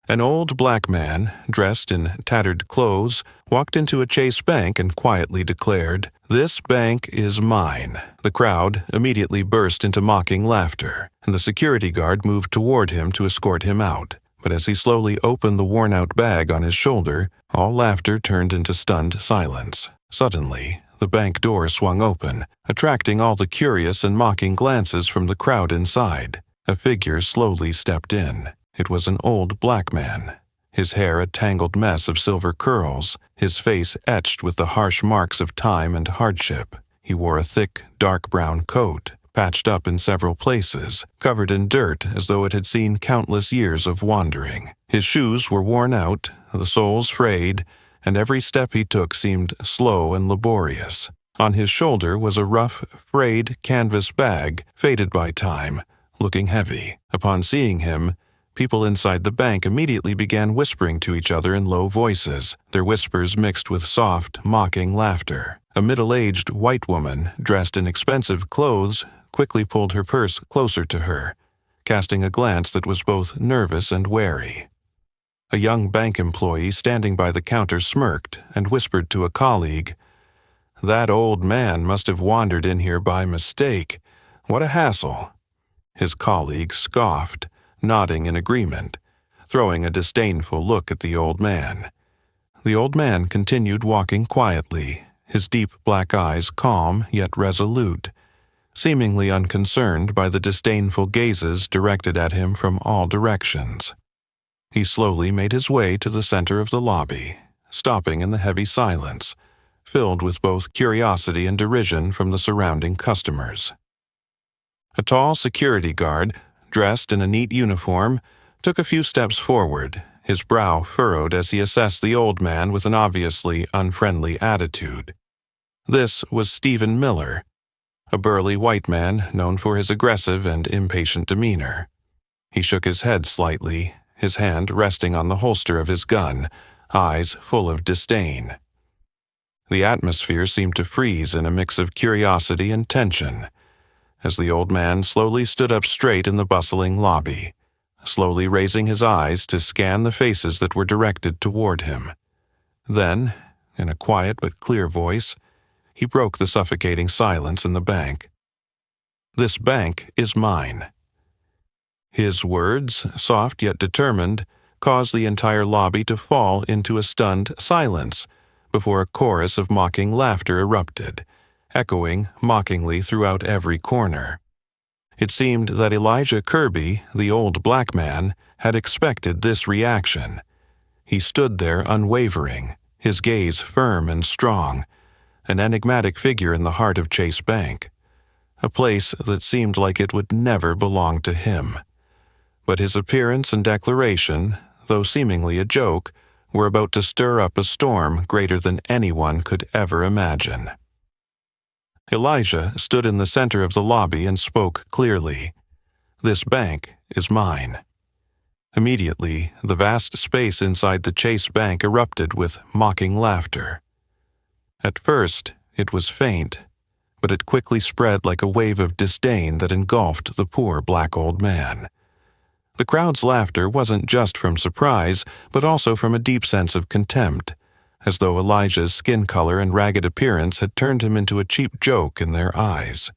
An old black man, dressed in tattered clothes, walked into a Chase bank and quietly declared, "This bank is mine." The crowd immediately burst into mocking laughter, and the security guard moved toward him to escort him out. But as he slowly opened the worn-out bag on his shoulder, all laughter turned into stunned silence. Suddenly, the bank door swung open, attracting all the curious and mocking glances from the crowd inside. A figure slowly stepped in. It was an old black man, his hair a tangled mess of silver curls, his face etched with the harsh marks of time and hardship. He wore a thick, dark brown coat, patched up in several places, covered in dirt as though it had seen countless years of wandering. His shoes were worn out, the soles frayed, and every step he took seemed slow and laborious. On his shoulder was a rough, frayed canvas bag, faded by time, looking heavy. Upon seeing him, people inside the bank immediately began whispering to each other in low voices, their whispers mixed with soft, mocking laughter. A middle-aged white woman, dressed in expensive clothes, quickly pulled her purse closer to her, casting a glance that was both nervous and wary. A young bank employee standing by the counter smirked and whispered to a colleague, "That old man must have wandered in here by mistake. What a hassle." His colleague scoffed, nodding in agreement, throwing a disdainful look at the old man. The old man continued walking quietly, his deep black eyes calm yet resolute, seemingly unconcerned by the disdainful gazes directed at him from all directions. He slowly made his way to the center of the lobby, stopping in the heavy silence, filled with both curiosity and derision from the surrounding customers. A tall security guard, dressed in a neat uniform, took a few steps forward, his brow furrowed as he assessed the old man with an obviously unfriendly attitude. This was Stephen Miller, a burly white man known for his aggressive and impatient demeanor. He shook his head slightly, his hand resting on the holster of his gun, eyes full of disdain. The atmosphere seemed to freeze in a mix of curiosity and tension, as the old man slowly stood up straight in the bustling lobby, slowly raising his eyes to scan the faces that were directed toward him. Then, in a quiet but clear voice, he broke the suffocating silence in the bank. "This bank is mine." His words, soft yet determined, caused the entire lobby to fall into a stunned silence before a chorus of mocking laughter erupted, echoing mockingly throughout every corner. It seemed that Elijah Kirby, the old black man, had expected this reaction. He stood there unwavering, his gaze firm and strong, an enigmatic figure in the heart of Chase Bank, a place that seemed like it would never belong to him. But his appearance and declaration, though seemingly a joke, were about to stir up a storm greater than anyone could ever imagine. Elijah stood in the center of the lobby and spoke clearly. "This bank is mine." Immediately, the vast space inside the Chase Bank erupted with mocking laughter. At first, it was faint, but it quickly spread like a wave of disdain that engulfed the poor black old man. The crowd's laughter wasn't just from surprise, but also from a deep sense of contempt, as though Elijah's skin color and ragged appearance had turned him into a cheap joke in their eyes.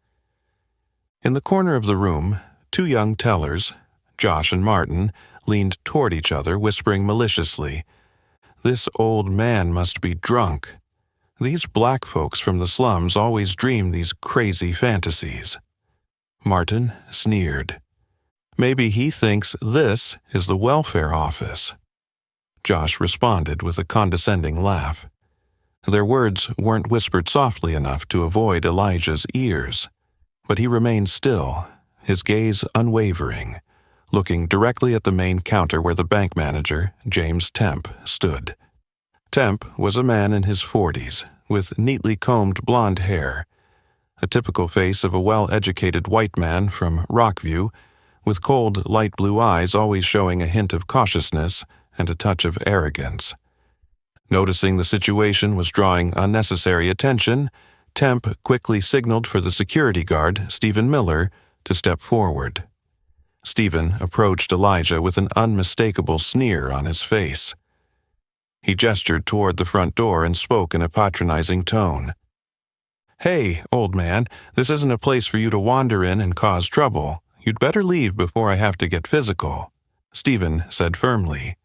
In the corner of the room, two young tellers, Josh and Martin, leaned toward each other, whispering maliciously, "This old man must be drunk. These black folks from the slums always dream these crazy fantasies." Martin sneered. "Maybe he thinks this is the welfare office." Josh responded with a condescending laugh. Their words weren't whispered softly enough to avoid Elijah's ears, but he remained still, his gaze unwavering, looking directly at the main counter where the bank manager, James Temp, stood. Temp was a man in his 40s, with neatly combed blonde hair, a typical face of a well-educated white man from Rockview, with cold, light blue eyes always showing a hint of cautiousness and a touch of arrogance. Noticing the situation was drawing unnecessary attention, Temp quickly signaled for the security guard, Stephen Miller, to step forward. Stephen approached Elijah with an unmistakable sneer on his face. He gestured toward the front door and spoke in a patronizing tone. "Hey, old man, this isn't a place for you to wander in and cause trouble. You'd better leave before I have to get physical," Stephen said firmly,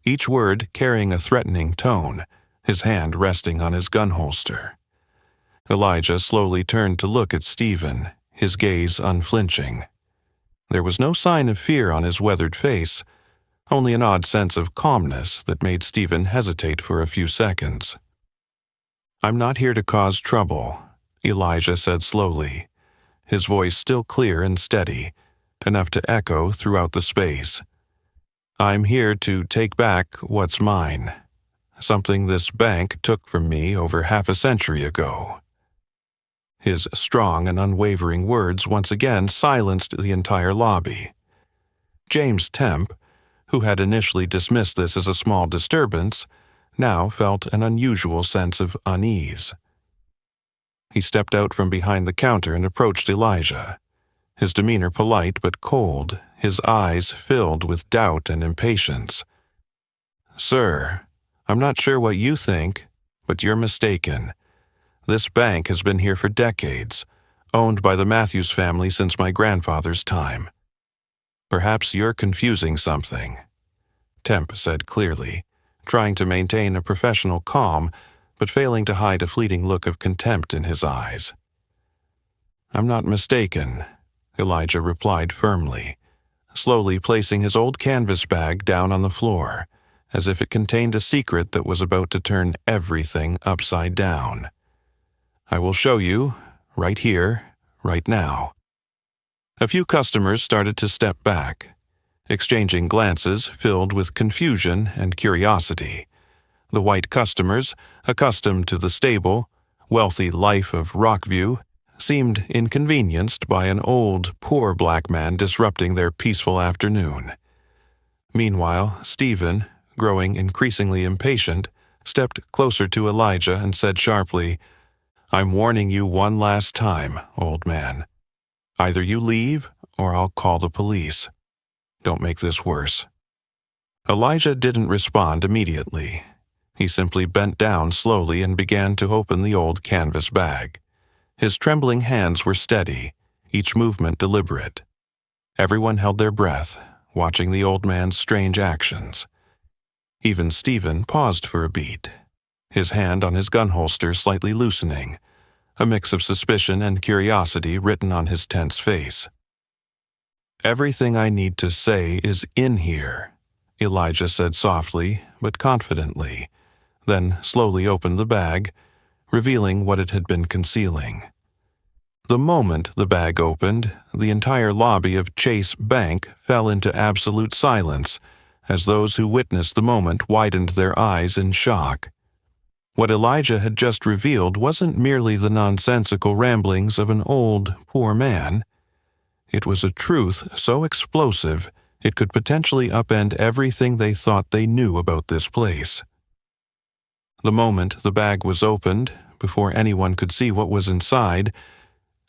each word carrying a threatening tone, his hand resting on his gun holster. Elijah slowly turned to look at Stephen, his gaze unflinching. There was no sign of fear on his weathered face, only an odd sense of calmness that made Stephen hesitate for a few seconds. "I'm not here to cause trouble," Elijah said slowly, his voice still clear and steady, enough to echo throughout the space. "I'm here to take back what's mine, something this bank took from me over half a century ago." His strong and unwavering words once again silenced the entire lobby. James Temp, who had initially dismissed this as a small disturbance, now felt an unusual sense of unease. He stepped out from behind the counter and approached Elijah, his demeanor polite but cold, his eyes filled with doubt and impatience. "Sir, I'm not sure what you think, but you're mistaken. This bank has been here for decades, owned by the Matthews family since my grandfather's time. Perhaps you're confusing something," Temp said clearly, trying to maintain a professional calm, but failing to hide a fleeting look of contempt in his eyes. "I'm not mistaken," Elijah replied firmly, slowly placing his old canvas bag down on the floor, as if it contained a secret that was about to turn everything upside down. "I will show you, right here, right now." A few customers started to step back, exchanging glances filled with confusion and curiosity. The white customers, accustomed to the stable, wealthy life of Rockview, seemed inconvenienced by an old, poor black man disrupting their peaceful afternoon. Meanwhile, Stephen, growing increasingly impatient, stepped closer to Elijah and said sharply, "I'm warning you one last time, old man. Either you leave, or I'll call the police. Don't make this worse." Elijah didn't respond immediately. He simply bent down slowly and began to open the old canvas bag. His trembling hands were steady, each movement deliberate. Everyone held their breath, watching the old man's strange actions. Even Stephen paused for a beat, his hand on his gun holster slightly loosening, a mix of suspicion and curiosity written on his tense face. "Everything I need to say is in here," Elijah said softly but confidently, then slowly opened the bag, revealing what it had been concealing. The moment the bag opened, the entire lobby of Chase Bank fell into absolute silence, as those who witnessed the moment widened their eyes in shock. What Elijah had just revealed wasn't merely the nonsensical ramblings of an old, poor man. It was a truth so explosive it could potentially upend everything they thought they knew about this place. The moment the bag was opened, before anyone could see what was inside,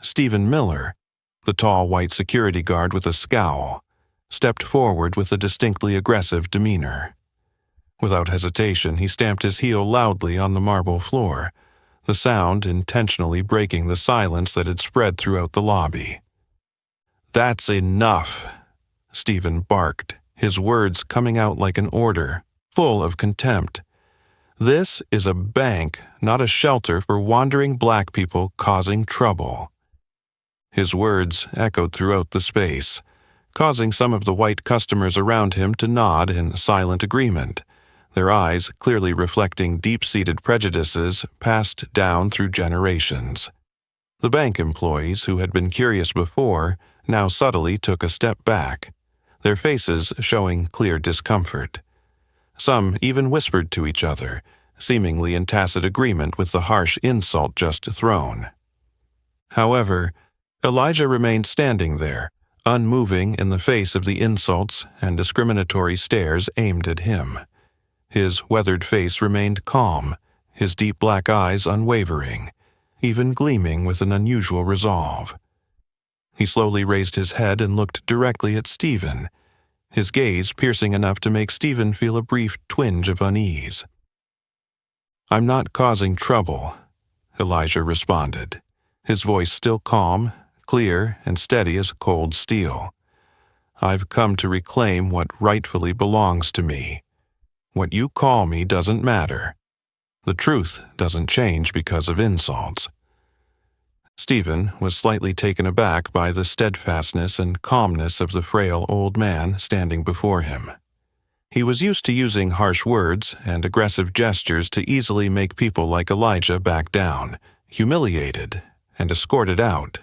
Stephen Miller, the tall white security guard with a scowl, stepped forward with a distinctly aggressive demeanor. Without hesitation, he stamped his heel loudly on the marble floor, the sound intentionally breaking the silence that had spread throughout the lobby. "That's enough," Stephen barked, his words coming out like an order, full of contempt. "This is a bank, not a shelter for wandering black people causing trouble." His words echoed throughout the space, causing some of the white customers around him to nod in silent agreement, their eyes clearly reflecting deep-seated prejudices passed down through generations. The bank employees, who had been curious before, now subtly took a step back, their faces showing clear discomfort. Some even whispered to each other, seemingly in tacit agreement with the harsh insult just thrown. However, Elijah remained standing there, unmoving in the face of the insults and discriminatory stares aimed at him. His weathered face remained calm, his deep black eyes unwavering, even gleaming with an unusual resolve. He slowly raised his head and looked directly at Stephen, his gaze piercing enough to make Stephen feel a brief twinge of unease. "I'm not causing trouble," Elijah responded, his voice still calm, clear, and steady as cold steel. "I've come to reclaim what rightfully belongs to me. What you call me doesn't matter. The truth doesn't change because of insults." Stephen was slightly taken aback by the steadfastness and calmness of the frail old man standing before him. He was used to using harsh words and aggressive gestures to easily make people like Elijah back down, humiliated, and escorted out.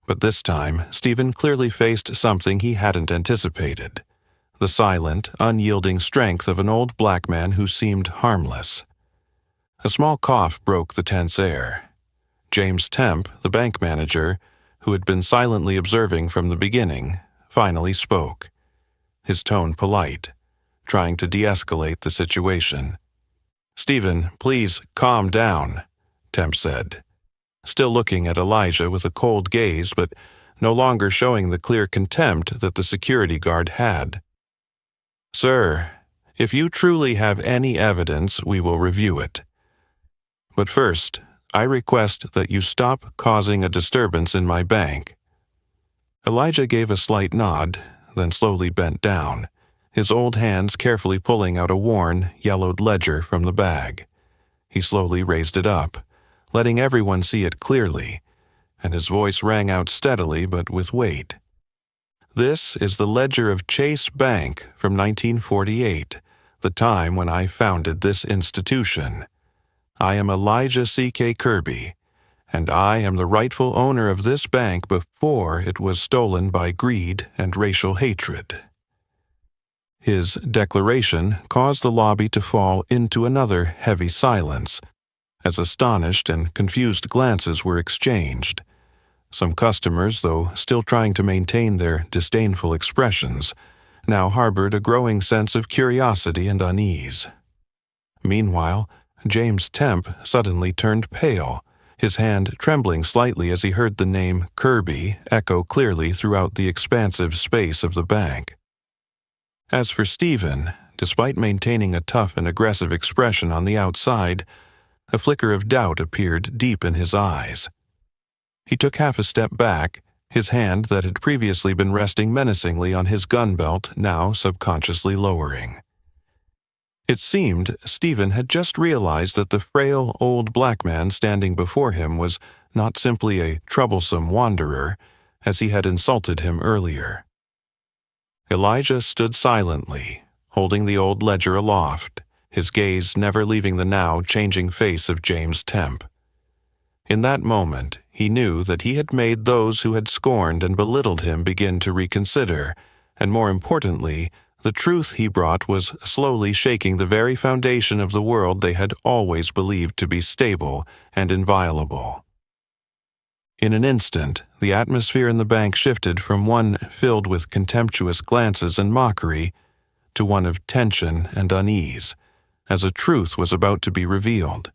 But this time, Stephen clearly faced something he hadn't anticipated: the silent, unyielding strength of an old black man who seemed harmless. A small cough broke the tense air. James Temp, the bank manager, who had been silently observing from the beginning, finally spoke, his tone polite, trying to de-escalate the situation. "Stephen, please calm down," Temp said, still looking at Elijah with a cold gaze but no longer showing the clear contempt that the security guard had. "Sir, if you truly have any evidence, we will review it. But first, I request that you stop causing a disturbance in my bank." Elijah gave a slight nod, then slowly bent down, his old hands carefully pulling out a worn, yellowed ledger from the bag. He slowly raised it up, letting everyone see it clearly, and his voice rang out steadily but with weight. "This is the ledger of Chase Bank from 1948, the time when I founded this institution. I am Elijah C.K. Kirby, and I am the rightful owner of this bank before it was stolen by greed and racial hatred." His declaration caused the lobby to fall into another heavy silence, as astonished and confused glances were exchanged. Some customers, though still trying to maintain their disdainful expressions, now harbored a growing sense of curiosity and unease. Meanwhile, James Temp suddenly turned pale, his hand trembling slightly as he heard the name Kirby echo clearly throughout the expansive space of the bank. As for Stephen, despite maintaining a tough and aggressive expression on the outside, a flicker of doubt appeared deep in his eyes. He took half a step back, his hand that had previously been resting menacingly on his gun belt now subconsciously lowering. It seemed Stephen had just realized that the frail old black man standing before him was not simply a troublesome wanderer, as he had insulted him earlier. Elijah stood silently, holding the old ledger aloft, his gaze never leaving the now changing face of James Temp. In that moment, he knew that he had made those who had scorned and belittled him begin to reconsider, and more importantly, the truth he brought was slowly shaking the very foundation of the world they had always believed to be stable and inviolable. In an instant, the atmosphere in the bank shifted from one filled with contemptuous glances and mockery to one of tension and unease, as a truth was about to be revealed,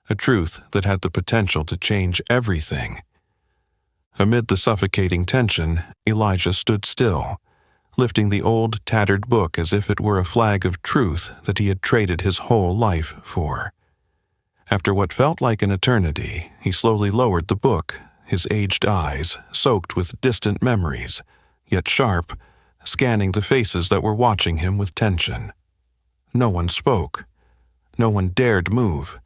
a truth that had the potential to change everything. Amid the suffocating tension, Elijah stood still, lifting the old, tattered book as if it were a flag of truth that he had traded his whole life for. After what felt like an eternity, he slowly lowered the book, his aged eyes soaked with distant memories, yet sharp, scanning the faces that were watching him with tension. No one spoke. No one dared move,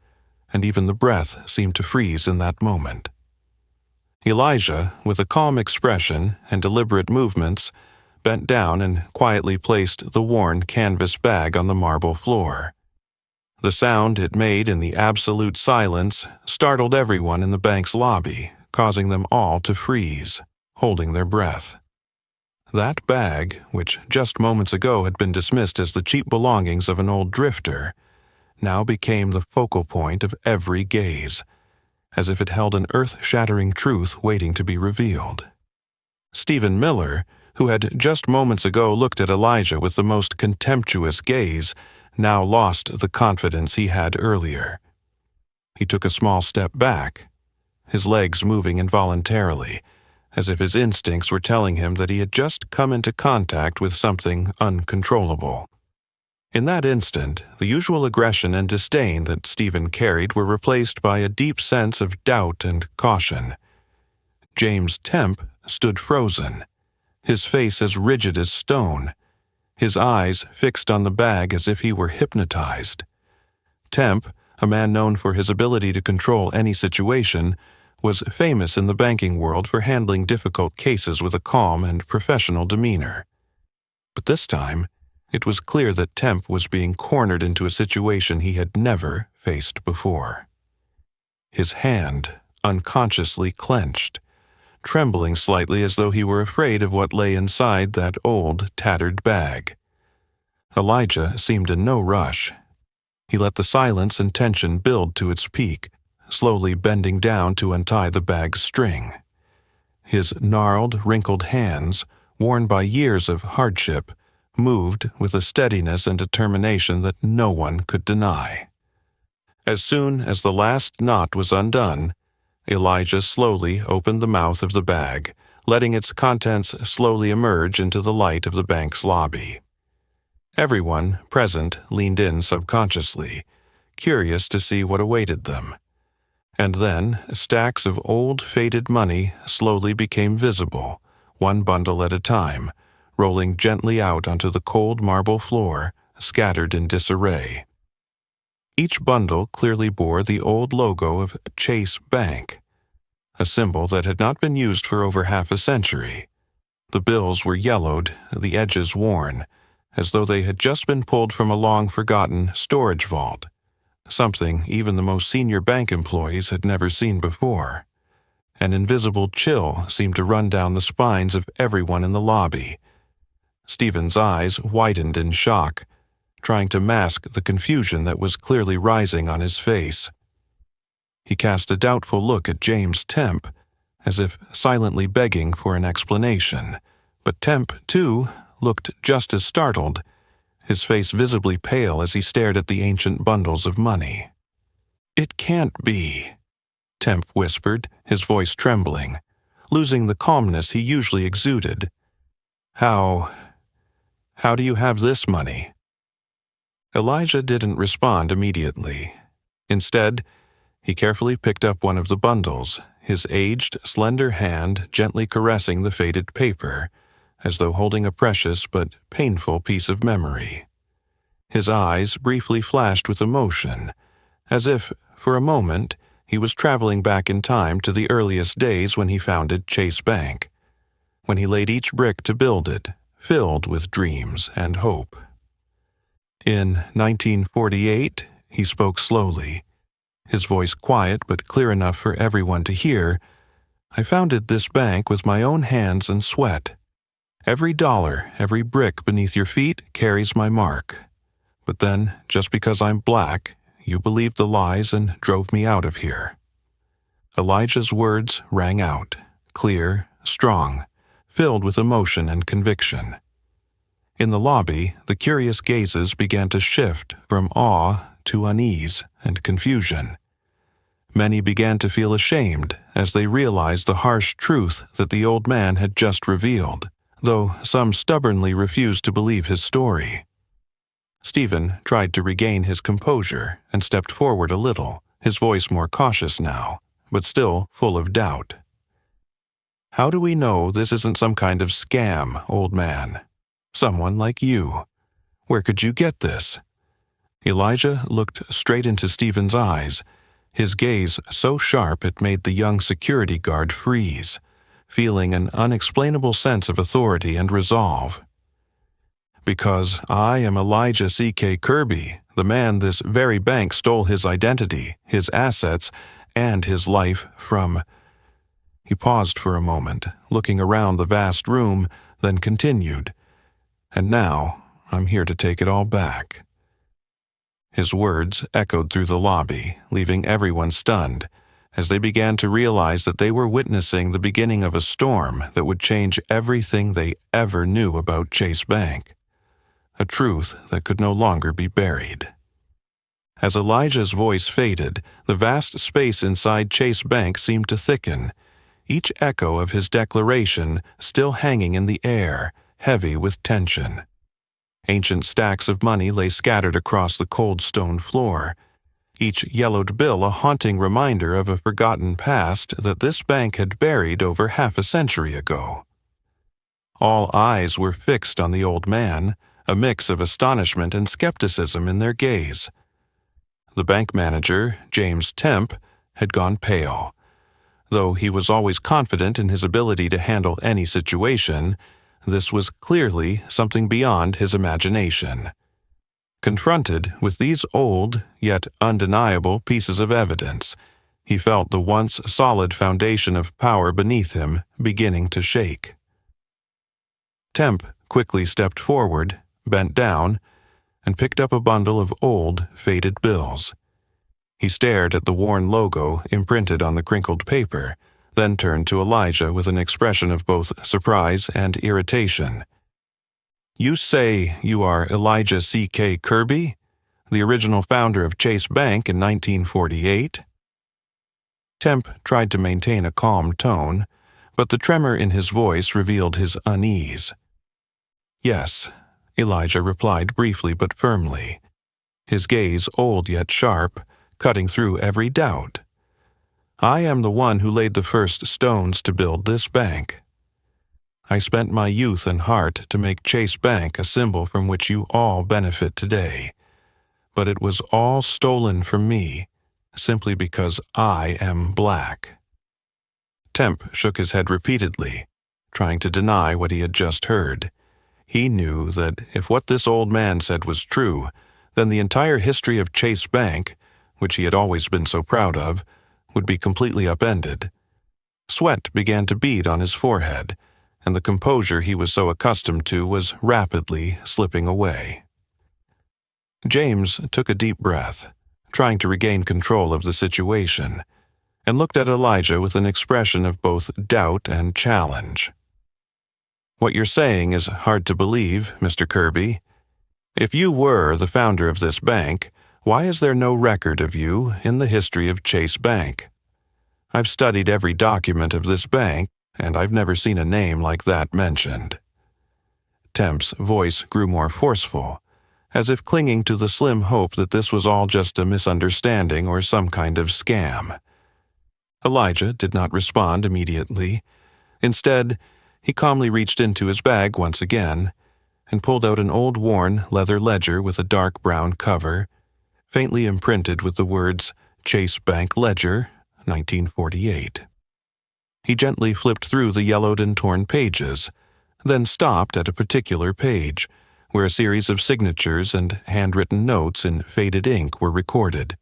and even the breath seemed to freeze in that moment. Elijah, with a calm expression and deliberate movements, bent down and quietly placed the worn canvas bag on the marble floor. The sound it made in the absolute silence startled everyone in the bank's lobby, causing them all to freeze, holding their breath. That bag, which just moments ago had been dismissed as the cheap belongings of an old drifter, now became the focal point of every gaze, as if it held an earth-shattering truth waiting to be revealed. Stephen Miller, who had just moments ago looked at Elijah with the most contemptuous gaze, now lost the confidence he had earlier. He took a small step back, his legs moving involuntarily, as if his instincts were telling him that he had just come into contact with something uncontrollable. In that instant, the usual aggression and disdain that Stephen carried were replaced by a deep sense of doubt and caution. James Temp stood frozen, his face as rigid as stone, his eyes fixed on the bag as if he were hypnotized. Temp, a man known for his ability to control any situation, was famous in the banking world for handling difficult cases with a calm and professional demeanor. But this time, it was clear that Temp was being cornered into a situation he had never faced before. His hand unconsciously clenched, trembling slightly as though he were afraid of what lay inside that old, tattered bag. Elijah seemed in no rush. He let the silence and tension build to its peak, slowly bending down to untie the bag's string. His gnarled, wrinkled hands, worn by years of hardship, moved with a steadiness and determination that no one could deny. As soon as the last knot was undone, Elijah slowly opened the mouth of the bag, letting its contents slowly emerge into the light of the bank's lobby. Everyone present leaned in subconsciously, curious to see what awaited them. And then stacks of old, faded money slowly became visible, one bundle at a time, rolling gently out onto the cold marble floor, scattered in disarray. Each bundle clearly bore the old logo of Chase Bank, a symbol that had not been used for over half a century. The bills were yellowed, the edges worn, as though they had just been pulled from a long-forgotten storage vault, something even the most senior bank employees had never seen before. An invisible chill seemed to run down the spines of everyone in the lobby. Stephen's eyes widened in shock, trying to mask the confusion that was clearly rising on his face. He cast a doubtful look at James Temp, as if silently begging for an explanation, but Temp, too, looked just as startled, his face visibly pale as he stared at the ancient bundles of money. "It can't be," Temp whispered, his voice trembling, losing the calmness he usually exuded. How do you have this money?" Elijah didn't respond immediately. Instead, he carefully picked up one of the bundles, his aged, slender hand gently caressing the faded paper, as though holding a precious but painful piece of memory. His eyes briefly flashed with emotion, as if, for a moment, he was traveling back in time to the earliest days when he founded Chase Bank, when he laid each brick to build it, filled with dreams and hope. In 1948, he spoke slowly, his voice quiet but clear enough for everyone to hear, "I founded this bank with my own hands and sweat. Every dollar, every brick beneath your feet carries my mark. But then, just because I'm black, you believed the lies and drove me out of here." Elijah's words rang out, clear, strong, filled with emotion and conviction. In the lobby, the curious gazes began to shift from awe to unease and confusion. Many began to feel ashamed as they realized the harsh truth that the old man had just revealed, though some stubbornly refused to believe his story. Stephen tried to regain his composure and stepped forward a little, his voice more cautious now, but still full of doubt. "How do we know this isn't some kind of scam, old man? Someone like you. Where could you get this?" Elijah looked straight into Stephen's eyes, his gaze so sharp it made the young security guard freeze, feeling an unexplainable sense of authority and resolve. "Because I am Elijah C.K. Kirby, the man this very bank stole his identity, his assets, and his life from." He paused for a moment, looking around the vast room, then continued, "And now, I'm here to take it all back." His words echoed through the lobby, leaving everyone stunned, as they began to realize that they were witnessing the beginning of a storm that would change everything they ever knew about Chase Bank, a truth that could no longer be buried. As Elijah's voice faded, the vast space inside Chase Bank seemed to thicken, each echo of his declaration still hanging in the air, heavy with tension. Ancient stacks of money lay scattered across the cold stone floor, each yellowed bill a haunting reminder of a forgotten past that this bank had buried over half a century ago. All eyes were fixed on the old man, a mix of astonishment and skepticism in their gaze. The bank manager, James Temp, had gone pale. Though he was always confident in his ability to handle any situation, this was clearly something beyond his imagination. Confronted with these old, yet undeniable pieces of evidence, he felt the once solid foundation of power beneath him beginning to shake. Temp quickly stepped forward, bent down, and picked up a bundle of old, faded bills. He stared at the worn logo imprinted on the crinkled paper, then turned to Elijah with an expression of both surprise and irritation. "You say you are Elijah C.K. Kirby, the original founder of Chase Bank in 1948? Temp tried to maintain a calm tone, but the tremor in his voice revealed his unease. "Yes," Elijah replied briefly but firmly, his gaze old yet sharp, cutting through every doubt. "I am the one who laid the first stones to build this bank. I spent my youth and heart to make Chase Bank a symbol from which you all benefit today. But it was all stolen from me, simply because I am black." Temp shook his head repeatedly, trying to deny what he had just heard. He knew that if what this old man said was true, then the entire history of Chase Bank, which he had always been so proud of, would be completely upended. Sweat began to bead on his forehead, and the composure he was so accustomed to was rapidly slipping away. James took a deep breath, trying to regain control of the situation, and looked at Elijah with an expression of both doubt and challenge. "What you're saying is hard to believe, Mr. Kirby. If you were the founder of this bank, why is there no record of you in the history of Chase Bank? I've studied every document of this bank, and I've never seen a name like that mentioned." Temp's voice grew more forceful, as if clinging to the slim hope that this was all just a misunderstanding or some kind of scam. Elijah did not respond immediately. Instead, he calmly reached into his bag once again and pulled out an old worn leather ledger with a dark brown cover, faintly imprinted with the words Chase Bank Ledger, 1948. He gently flipped through the yellowed and torn pages, then stopped at a particular page, where a series of signatures and handwritten notes in faded ink were recorded.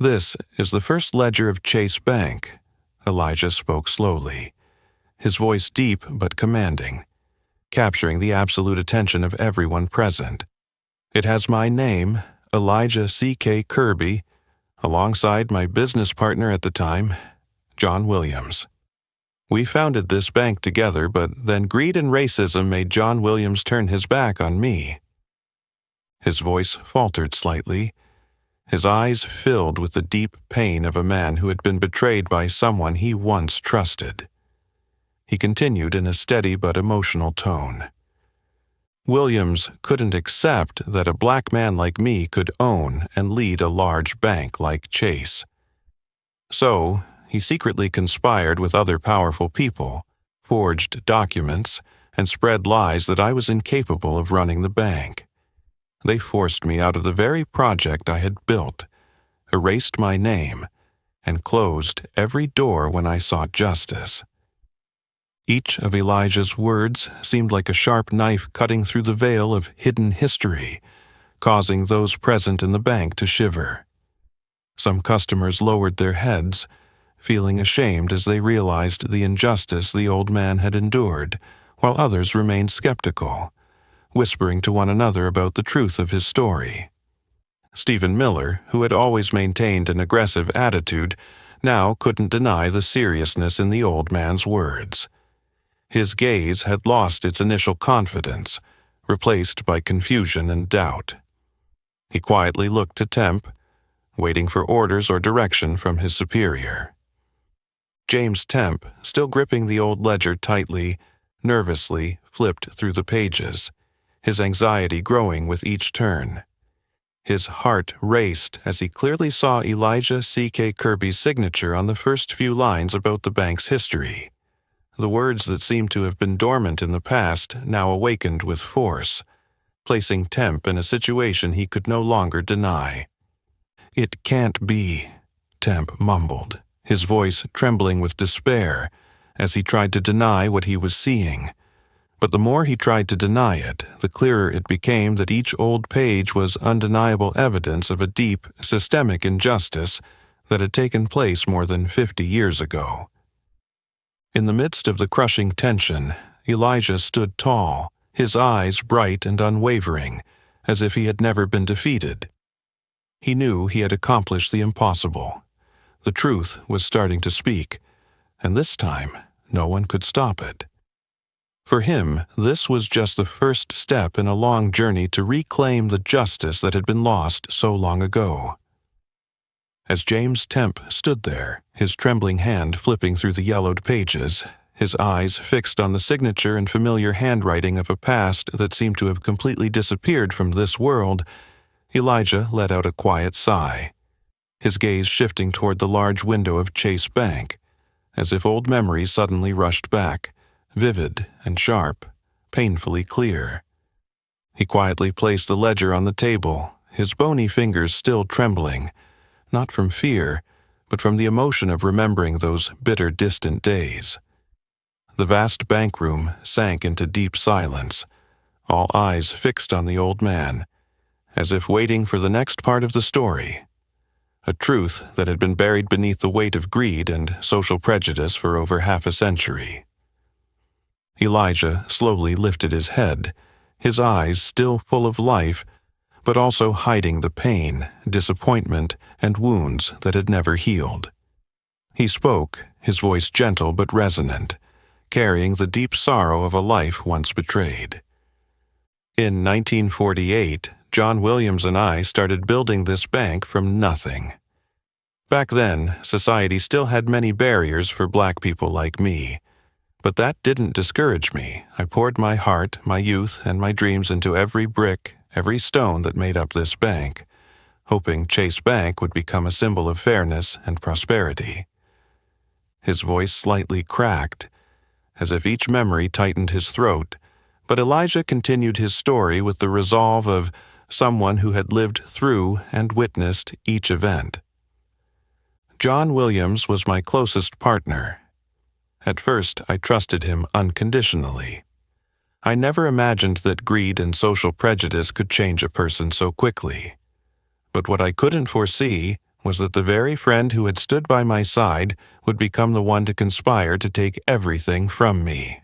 "This is the first ledger of Chase Bank," Elijah spoke slowly, his voice deep but commanding, capturing the absolute attention of everyone present. "It has my name, Elijah C.K. Kirby, alongside my business partner at the time, John Williams. We founded this bank together, but then greed and racism made John Williams turn his back on me." His voice faltered slightly, his eyes filled with the deep pain of a man who had been betrayed by someone he once trusted. He continued in a steady but emotional tone. "Williams couldn't accept that a black man like me could own and lead a large bank like Chase. So, he secretly conspired with other powerful people, forged documents, and spread lies that I was incapable of running the bank. They forced me out of the very project I had built, erased my name, and closed every door when I sought justice." Each of Elijah's words seemed like a sharp knife cutting through the veil of hidden history, causing those present in the bank to shiver. Some customers lowered their heads, feeling ashamed as they realized the injustice the old man had endured, while others remained skeptical, whispering to one another about the truth of his story. Stephen Miller, who had always maintained an aggressive attitude, now couldn't deny the seriousness in the old man's words. His gaze had lost its initial confidence, replaced by confusion and doubt. He quietly looked to Temp, waiting for orders or direction from his superior. James Temp, still gripping the old ledger tightly, nervously flipped through the pages, his anxiety growing with each turn. His heart raced as he clearly saw Elijah C.K. Kirby's signature on the first few lines about the bank's history. The words that seemed to have been dormant in the past now awakened with force, placing Temp in a situation he could no longer deny. "It can't be," Temp mumbled, his voice trembling with despair as he tried to deny what he was seeing. But the more he tried to deny it, the clearer it became that each old page was undeniable evidence of a deep, systemic injustice that had taken place more than 50 years ago. In the midst of the crushing tension, Elijah stood tall, his eyes bright and unwavering, as if he had never been defeated. He knew he had accomplished the impossible. The truth was starting to speak, and this time no one could stop it. For him, this was just the first step in a long journey to reclaim the justice that had been lost so long ago. As James Temp stood there, his trembling hand flipping through the yellowed pages, his eyes fixed on the signature and familiar handwriting of a past that seemed to have completely disappeared from this world, Elijah let out a quiet sigh, his gaze shifting toward the large window of Chase Bank, as if old memories suddenly rushed back, vivid and sharp, painfully clear. He quietly placed the ledger on the table, his bony fingers still trembling, not from fear, but from the emotion of remembering those bitter, distant days. The vast bank room sank into deep silence, all eyes fixed on the old man, as if waiting for the next part of the story, a truth that had been buried beneath the weight of greed and social prejudice for over half a century. Elijah slowly lifted his head, his eyes still full of life, but also hiding the pain, disappointment, and wounds that had never healed. He spoke, his voice gentle but resonant, carrying the deep sorrow of a life once betrayed. In 1948, John Williams and I started building this bank from nothing. Back then, society still had many barriers for Black people like me. But that didn't discourage me. I poured my heart, my youth, and my dreams into every brick, every stone that made up this bank, hoping Chase Bank would become a symbol of fairness and prosperity. His voice slightly cracked, as if each memory tightened his throat, but Elijah continued his story with the resolve of someone who had lived through and witnessed each event. John Williams was my closest partner. At first, I trusted him unconditionally. I never imagined that greed and social prejudice could change a person so quickly. But what I couldn't foresee was that the very friend who had stood by my side would become the one to conspire to take everything from me.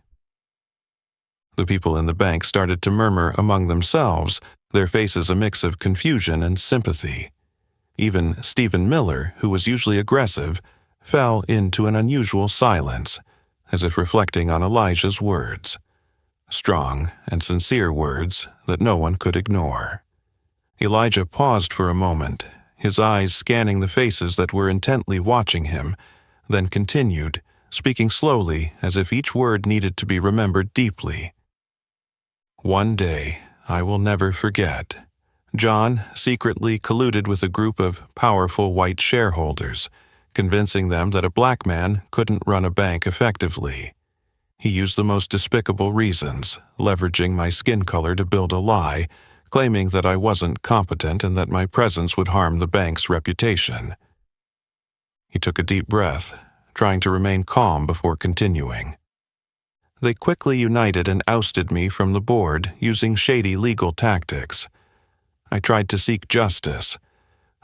The people in the bank started to murmur among themselves, their faces a mix of confusion and sympathy. Even Stephen Miller, who was usually aggressive, fell into an unusual silence, as if reflecting on Elijah's words. Strong and sincere words that no one could ignore. Elijah paused for a moment, his eyes scanning the faces that were intently watching him, then continued, speaking slowly as if each word needed to be remembered deeply. "One day, I will never forget. John secretly colluded with a group of powerful white shareholders, convincing them that a Black man couldn't run a bank effectively. He used the most despicable reasons, leveraging my skin color to build a lie, claiming that I wasn't competent and that my presence would harm the bank's reputation." He took a deep breath, trying to remain calm before continuing. "They quickly united and ousted me from the board using shady legal tactics. I tried to seek justice.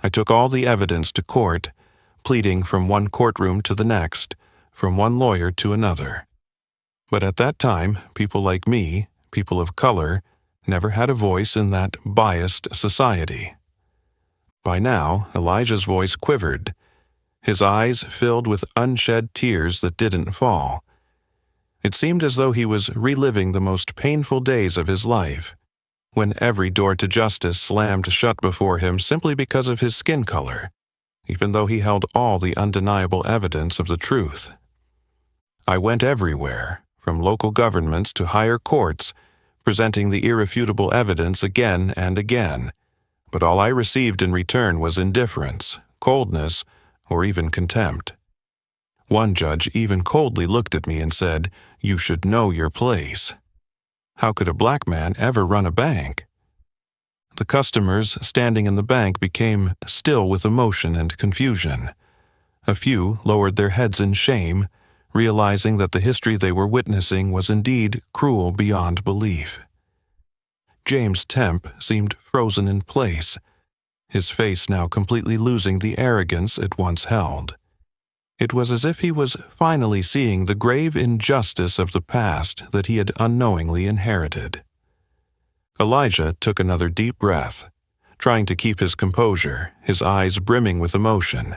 I took all the evidence to court, pleading from one courtroom to the next, from one lawyer to another. But at that time, people like me, people of color, never had a voice in that biased society." By now, Elijah's voice quivered, his eyes filled with unshed tears that didn't fall. It seemed as though he was reliving the most painful days of his life, when every door to justice slammed shut before him simply because of his skin color, even though he held all the undeniable evidence of the truth. I went everywhere, from local governments to higher courts, presenting the irrefutable evidence again and again, but all I received in return was indifference, coldness, or even contempt. One judge even coldly looked at me and said, "You should know your place." How could a black man ever run a bank? The customers standing in the bank became still with emotion and confusion. A few lowered their heads in shame, realizing that the history they were witnessing was indeed cruel beyond belief. James Temp seemed frozen in place, his face now completely losing the arrogance it once held. It was as if he was finally seeing the grave injustice of the past that he had unknowingly inherited. Elijah took another deep breath, trying to keep his composure, his eyes brimming with emotion.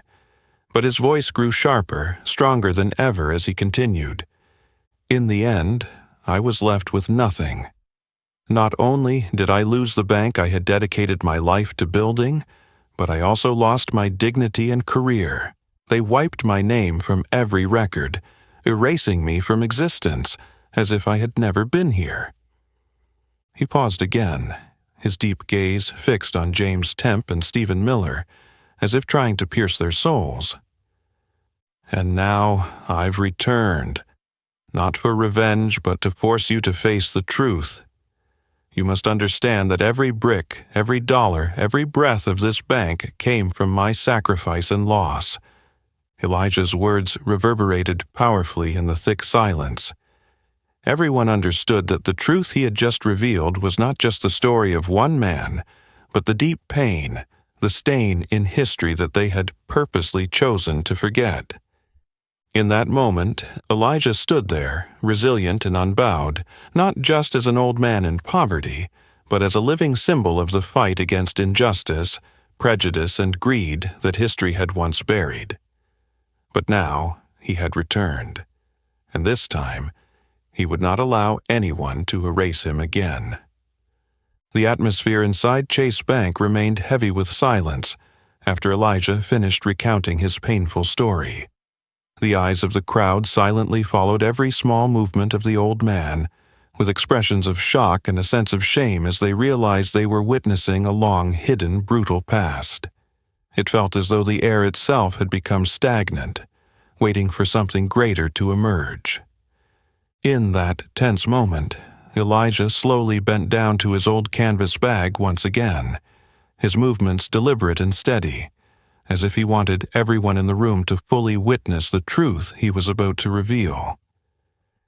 But his voice grew sharper, stronger than ever as he continued. In the end, I was left with nothing. Not only did I lose the bank I had dedicated my life to building, but I also lost my dignity and career. They wiped my name from every record, erasing me from existence, as if I had never been here. He paused again, his deep gaze fixed on James Temp and Stephen Miller, as if trying to pierce their souls. And now I've returned, not for revenge, but to force you to face the truth. You must understand that every brick, every dollar, every breath of this bank came from my sacrifice and loss. Elijah's words reverberated powerfully in the thick silence. Everyone understood that the truth he had just revealed was not just the story of one man, but the deep pain, the stain in history that they had purposely chosen to forget. In that moment, Elijah stood there, resilient and unbowed, not just as an old man in poverty, but as a living symbol of the fight against injustice, prejudice, and greed that history had once buried. But now he had returned, and this time he would not allow anyone to erase him again. The atmosphere inside Chase Bank remained heavy with silence after Elijah finished recounting his painful story. The eyes of the crowd silently followed every small movement of the old man, with expressions of shock and a sense of shame as they realized they were witnessing a long-hidden, brutal past. It felt as though the air itself had become stagnant, waiting for something greater to emerge. In that tense moment, Elijah slowly bent down to his old canvas bag once again, his movements deliberate and steady, as if he wanted everyone in the room to fully witness the truth he was about to reveal.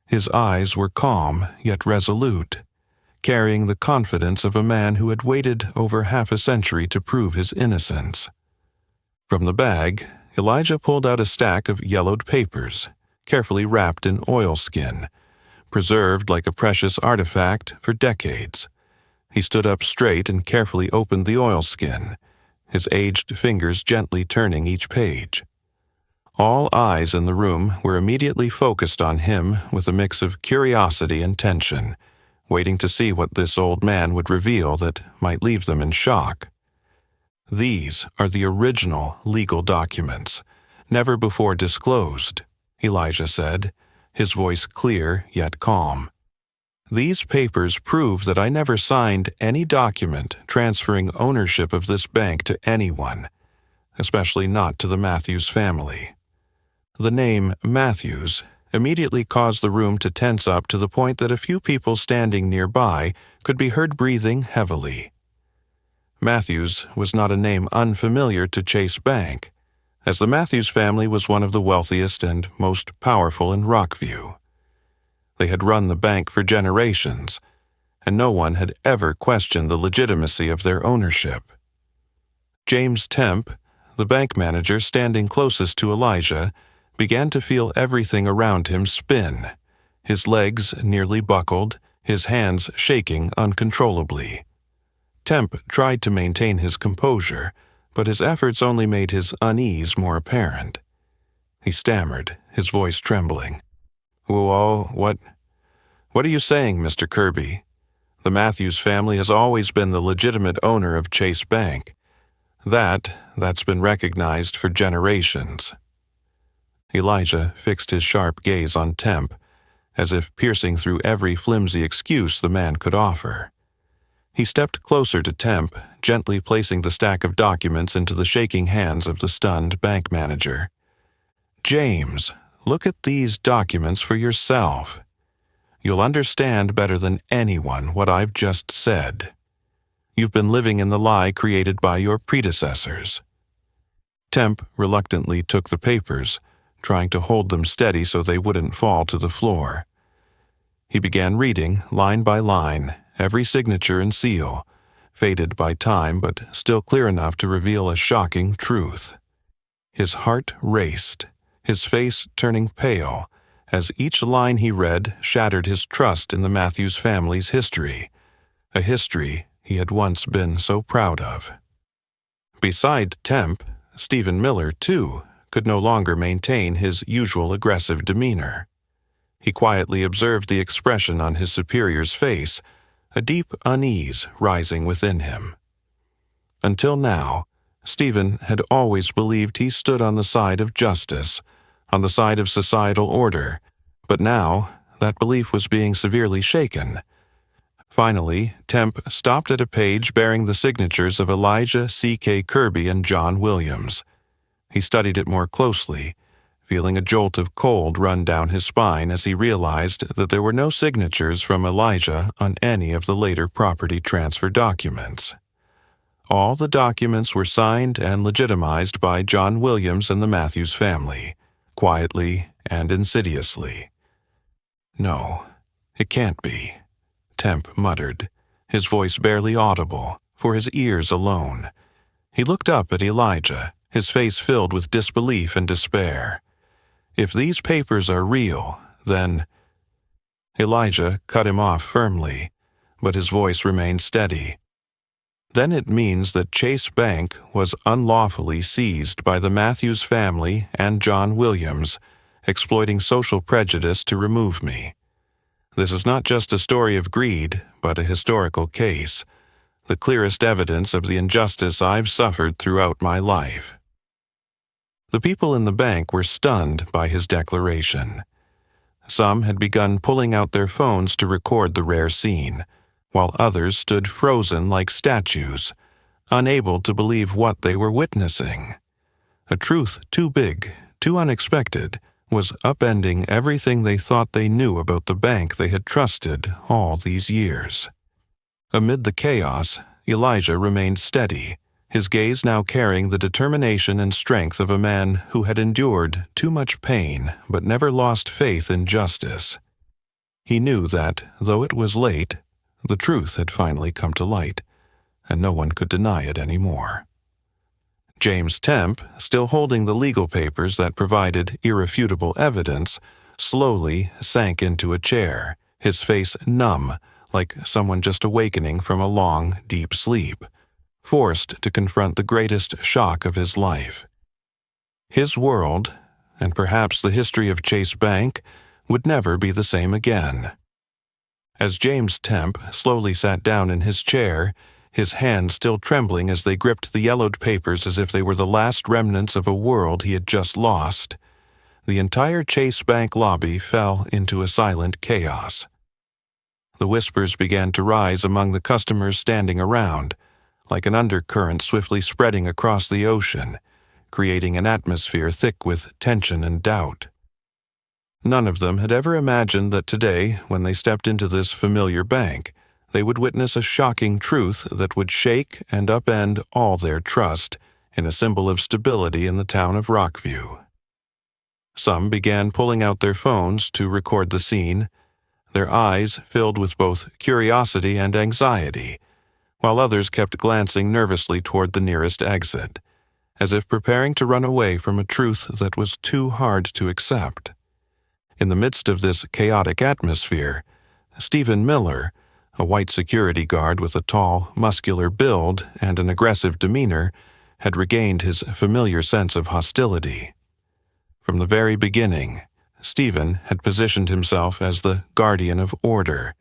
His eyes were calm yet resolute, carrying the confidence of a man who had waited over half a century to prove his innocence. From the bag, Elijah pulled out a stack of yellowed papers, carefully wrapped in oilskin, preserved like a precious artifact for decades. He stood up straight and carefully opened the oilskin, his aged fingers gently turning each page. All eyes in the room were immediately focused on him with a mix of curiosity and tension, waiting to see what this old man would reveal that might leave them in shock. These are the original legal documents, never before disclosed, Elijah said, his voice clear yet calm. These papers prove that I never signed any document transferring ownership of this bank to anyone, especially not to the Matthews family. The name Matthews immediately caused the room to tense up to the point that a few people standing nearby could be heard breathing heavily. Matthews was not a name unfamiliar to Chase Bank, as the Matthews family was one of the wealthiest and most powerful in Rockview. They had run the bank for generations, and no one had ever questioned the legitimacy of their ownership. James Temp, the bank manager standing closest to Elijah, began to feel everything around him spin, his legs nearly buckled, his hands shaking uncontrollably. Temp tried to maintain his composure, but his efforts only made his unease more apparent. He stammered, his voice trembling. "Whoa, what are you saying, Mr. Kirby? The Matthews family has always been the legitimate owner of Chase Bank. That's been recognized for generations." Elijah fixed his sharp gaze on Temp, as if piercing through every flimsy excuse the man could offer. He stepped closer to Temp, gently placing the stack of documents into the shaking hands of the stunned bank manager. "James, look at these documents for yourself. You'll understand better than anyone what I've just said. You've been living in the lie created by your predecessors." Temp reluctantly took the papers, trying to hold them steady so they wouldn't fall to the floor. He began reading, line by line, every signature and seal, faded by time but still clear enough to reveal a shocking truth. His heart raced, his face turning pale, as each line he read shattered his trust in the Matthews family's history, a history he had once been so proud of. Beside Temp, Stephen Miller, too, could no longer maintain his usual aggressive demeanor. He quietly observed the expression on his superior's face, a deep unease rising within him. Until now, Stephen had always believed he stood on the side of justice, on the side of societal order, but now that belief was being severely shaken. Finally, Temp stopped at a page bearing the signatures of Elijah C.K. Kirby and John Williams. He studied it more closely, feeling a jolt of cold run down his spine as he realized that there were no signatures from Elijah on any of the later property transfer documents. All the documents were signed and legitimized by John Williams and the Matthews family, quietly and insidiously. "No, it can't be," Temp muttered, his voice barely audible, for his ears alone. He looked up at Elijah, his face filled with disbelief and despair. "If these papers are real, then—" Elijah cut him off firmly, but his voice remained steady. "Then it means that Chase Bank was unlawfully seized by the Matthews family and John Williams, exploiting social prejudice to remove me. This is not just a story of greed, but a historical case, the clearest evidence of the injustice I've suffered throughout my life." The people in the bank were stunned by his declaration. Some had begun pulling out their phones to record the rare scene, while others stood frozen like statues, unable to believe what they were witnessing. A truth too big, too unexpected, was upending everything they thought they knew about the bank they had trusted all these years. Amid the chaos, Elijah remained steady, his gaze now carrying the determination and strength of a man who had endured too much pain but never lost faith in justice. He knew that, though it was late, the truth had finally come to light, and no one could deny it anymore. James Temp, still holding the legal papers that provided irrefutable evidence, slowly sank into a chair, his face numb, like someone just awakening from a long, deep sleep, forced to confront the greatest shock of his life. His world, and perhaps the history of Chase Bank, would never be the same again. As James Temp slowly sat down in his chair, his hands still trembling as they gripped the yellowed papers as if they were the last remnants of a world he had just lost, the entire Chase Bank lobby fell into a silent chaos. The whispers began to rise among the customers standing around, like an undercurrent swiftly spreading across the ocean, creating an atmosphere thick with tension and doubt. None of them had ever imagined that today, when they stepped into this familiar bank, they would witness a shocking truth that would shake and upend all their trust in a symbol of stability in the town of Rockview. Some began pulling out their phones to record the scene, their eyes filled with both curiosity and anxiety, while others kept glancing nervously toward the nearest exit, as if preparing to run away from a truth that was too hard to accept. In the midst of this chaotic atmosphere, Stephen Miller, a white security guard with a tall, muscular build and an aggressive demeanor, had regained his familiar sense of hostility. From the very beginning, Stephen had positioned himself as the guardian of order,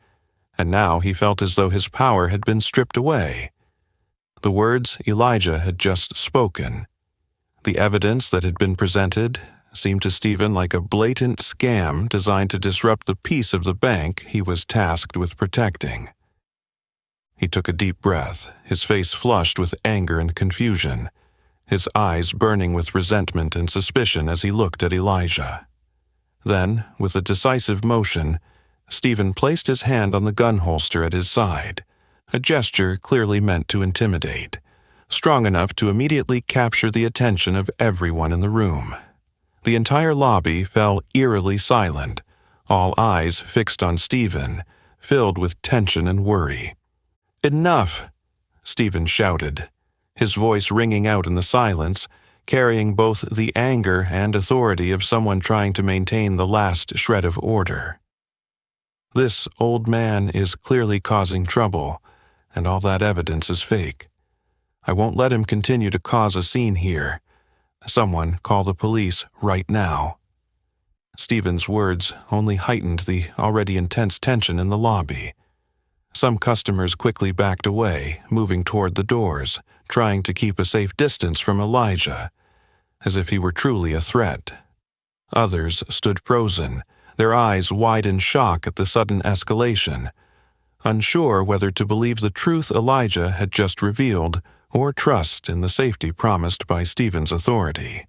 and now he felt as though his power had been stripped away. The words Elijah had just spoken, the evidence that had been presented, seemed to Stephen like a blatant scam designed to disrupt the peace of the bank he was tasked with protecting. He took a deep breath, his face flushed with anger and confusion, his eyes burning with resentment and suspicion as he looked at Elijah. Then, with a decisive motion, Stephen placed his hand on the gun holster at his side, a gesture clearly meant to intimidate, strong enough to immediately capture the attention of everyone in the room. The entire lobby fell eerily silent, all eyes fixed on Stephen, filled with tension and worry. "Enough!" Stephen shouted, his voice ringing out in the silence, carrying both the anger and authority of someone trying to maintain the last shred of order. "This old man is clearly causing trouble, and all that evidence is fake. I won't let him continue to cause a scene here. Someone call the police right now." Stephen's words only heightened the already intense tension in the lobby. Some customers quickly backed away, moving toward the doors, trying to keep a safe distance from Elijah, as if he were truly a threat. Others stood frozen, their eyes wide in shock at the sudden escalation, unsure whether to believe the truth Elijah had just revealed or trust in the safety promised by Stephen's authority.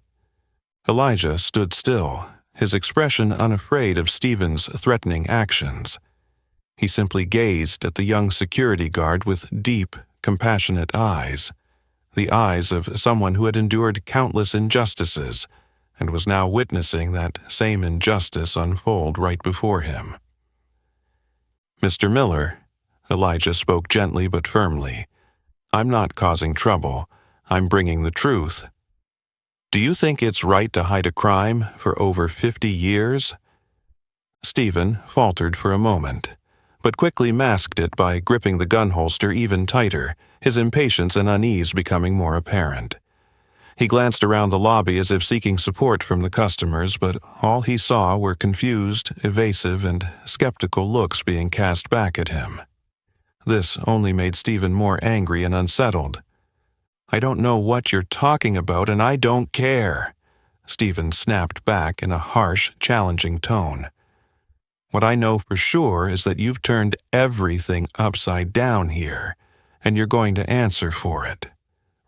Elijah stood still, his expression unafraid of Stephen's threatening actions. He simply gazed at the young security guard with deep, compassionate eyes, the eyes of someone who had endured countless injustices and was now witnessing that same injustice unfold right before him. "Mr. Miller," Elijah spoke gently but firmly, "I'm not causing trouble. I'm bringing the truth. Do you think it's right to hide a crime for over 50 years?" Stephen faltered for a moment, but quickly masked it by gripping the gun holster even tighter, his impatience and unease becoming more apparent. He glanced around the lobby as if seeking support from the customers, but all he saw were confused, evasive, and skeptical looks being cast back at him. This only made Stephen more angry and unsettled. "I don't know what you're talking about, and I don't care," Stephen snapped back in a harsh, challenging tone. "What I know for sure is that you've turned everything upside down here, and you're going to answer for it.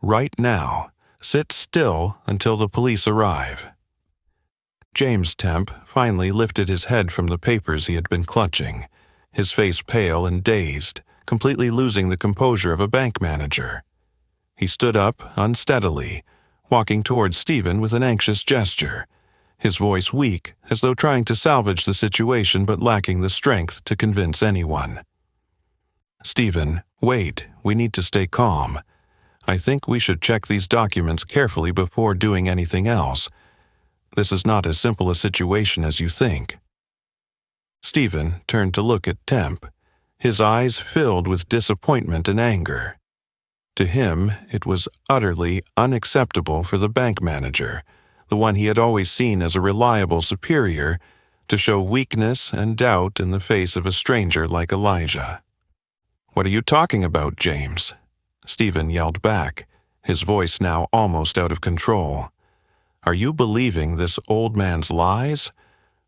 Right now, sit still until the police arrive." James Temp finally lifted his head from the papers he had been clutching, his face pale and dazed, completely losing the composure of a bank manager. He stood up unsteadily, walking towards Stephen with an anxious gesture, his voice weak, as though trying to salvage the situation but lacking the strength to convince anyone. "Stephen, wait, we need to stay calm. I think we should check these documents carefully before doing anything else. This is not as simple a situation as you think." Stephen turned to look at Temp, his eyes filled with disappointment and anger. To him, it was utterly unacceptable for the bank manager, the one he had always seen as a reliable superior, to show weakness and doubt in the face of a stranger like Elijah. "What are you talking about, James?" Stephen yelled back, his voice now almost out of control. "Are you believing this old man's lies?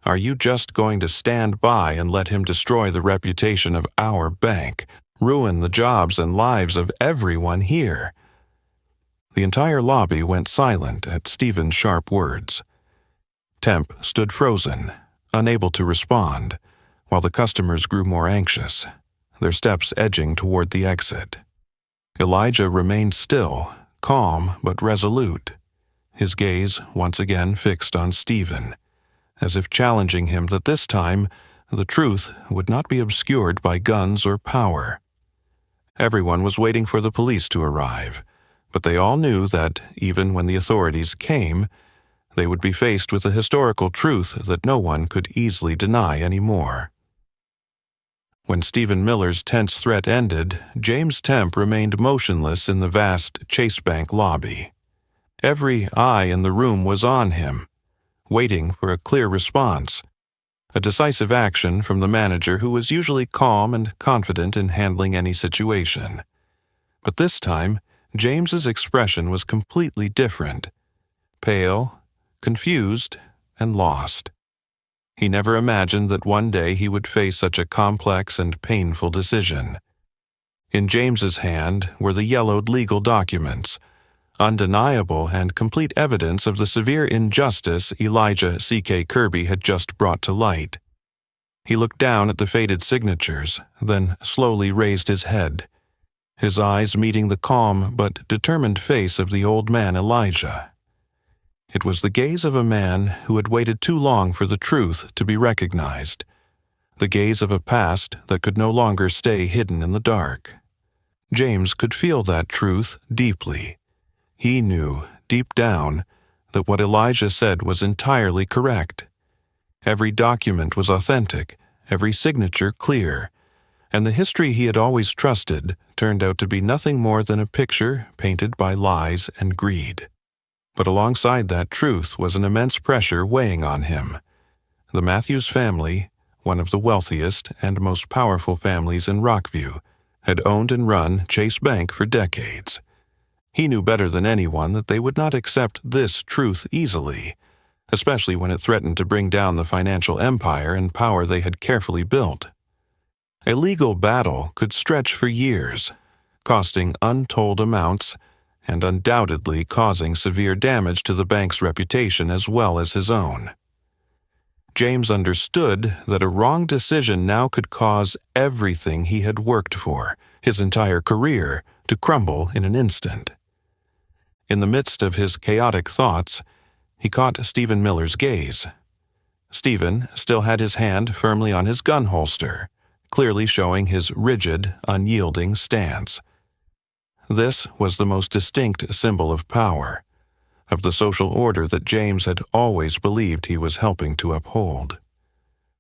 Are you just going to stand by and let him destroy the reputation of our bank, ruin the jobs and lives of everyone here?" The entire lobby went silent at Stephen's sharp words. Temp stood frozen, unable to respond, while the customers grew more anxious, their steps edging toward the exit. Elijah remained still, calm but resolute, his gaze once again fixed on Stephen, as if challenging him that this time the truth would not be obscured by guns or power. Everyone was waiting for the police to arrive, but they all knew that, even when the authorities came, they would be faced with a historical truth that no one could easily deny anymore. When Stephen Miller's tense threat ended, James Temp remained motionless in the vast Chase Bank lobby. Every eye in the room was on him, waiting for a clear response, a decisive action from the manager who was usually calm and confident in handling any situation. But this time, James's expression was completely different. Pale, confused, and lost. He never imagined that one day he would face such a complex and painful decision. In James's hand were the yellowed legal documents, undeniable and complete evidence of the severe injustice Elijah C.K. Kirby had just brought to light. He looked down at the faded signatures, then slowly raised his head, his eyes meeting the calm but determined face of the old man Elijah. It was the gaze of a man who had waited too long for the truth to be recognized, the gaze of a past that could no longer stay hidden in the dark. James could feel that truth deeply. He knew, deep down, that what Elijah said was entirely correct. Every document was authentic, every signature clear, and the history he had always trusted turned out to be nothing more than a picture painted by lies and greed. But alongside that truth was an immense pressure weighing on him. The Matthews family, one of the wealthiest and most powerful families in Rockview, had owned and run Chase Bank for decades. He knew better than anyone that they would not accept this truth easily, especially when it threatened to bring down the financial empire and power they had carefully built. A legal battle could stretch for years, costing untold amounts and undoubtedly causing severe damage to the bank's reputation as well as his own. James understood that a wrong decision now could cause everything he had worked for, his entire career, to crumble in an instant. In the midst of his chaotic thoughts, he caught Stephen Miller's gaze. Stephen still had his hand firmly on his gun holster, clearly showing his rigid, unyielding stance. This was the most distinct symbol of power, of the social order that James had always believed he was helping to uphold.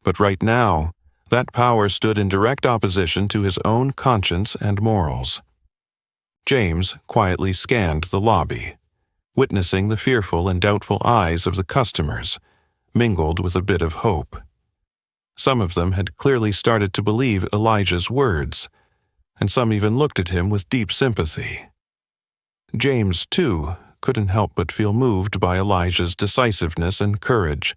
But right now, that power stood in direct opposition to his own conscience and morals. James quietly scanned the lobby, witnessing the fearful and doubtful eyes of the customers, mingled with a bit of hope. Some of them had clearly started to believe Elijah's words, and some even looked at him with deep sympathy. James, too, couldn't help but feel moved by Elijah's decisiveness and courage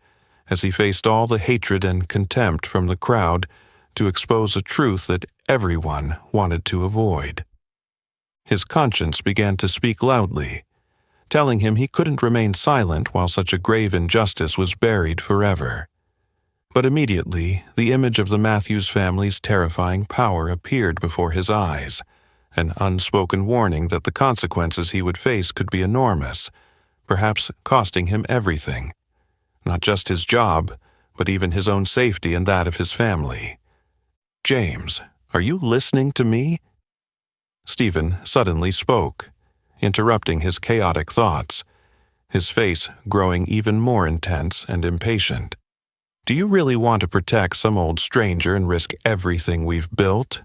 as he faced all the hatred and contempt from the crowd to expose a truth that everyone wanted to avoid. His conscience began to speak loudly, telling him he couldn't remain silent while such a grave injustice was buried forever. But immediately, the image of the Matthews family's terrifying power appeared before his eyes, an unspoken warning that the consequences he would face could be enormous, perhaps costing him everything. Not just his job, but even his own safety and that of his family. "James, are you listening to me?" Stephen suddenly spoke, interrupting his chaotic thoughts, his face growing even more intense and impatient. "Do you really want to protect some old stranger and risk everything we've built?"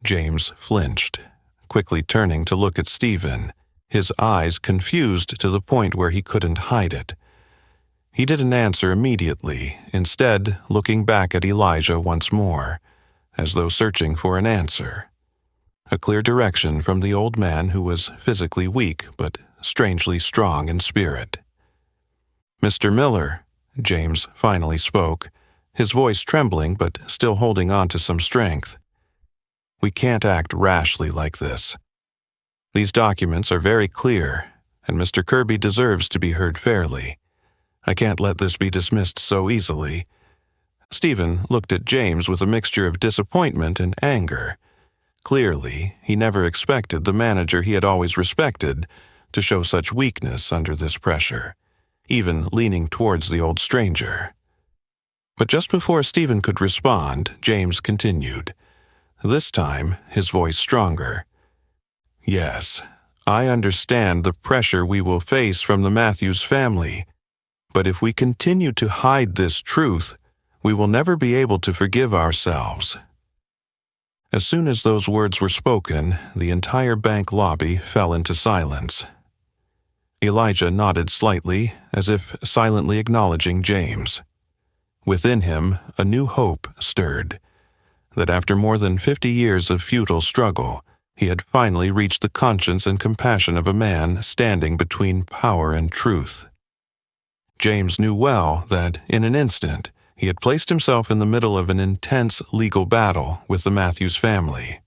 James flinched, quickly turning to look at Stephen, his eyes confused to the point where he couldn't hide it. He didn't answer immediately, instead looking back at Elijah once more, as though searching for an answer. A clear direction from the old man who was physically weak but strangely strong in spirit. "Mr. Miller," James finally spoke, his voice trembling but still holding on to some strength. "We can't act rashly like this. These documents are very clear, and Mr. Kirby deserves to be heard fairly. I can't let this be dismissed so easily." Stephen looked at James with a mixture of disappointment and anger. Clearly, he never expected the manager he had always respected to show such weakness under this pressure, even leaning towards the old stranger. But just before Stephen could respond, James continued, this time his voice stronger. "Yes, I understand the pressure we will face from the Matthews family, but if we continue to hide this truth, we will never be able to forgive ourselves." As soon as those words were spoken, the entire bank lobby fell into silence. Elijah nodded slightly, as if silently acknowledging James. Within him, a new hope stirred, that after more than 50 years of futile struggle, he had finally reached the conscience and compassion of a man standing between power and truth. James knew well that, in an instant, he had placed himself in the middle of an intense legal battle with the Matthews family.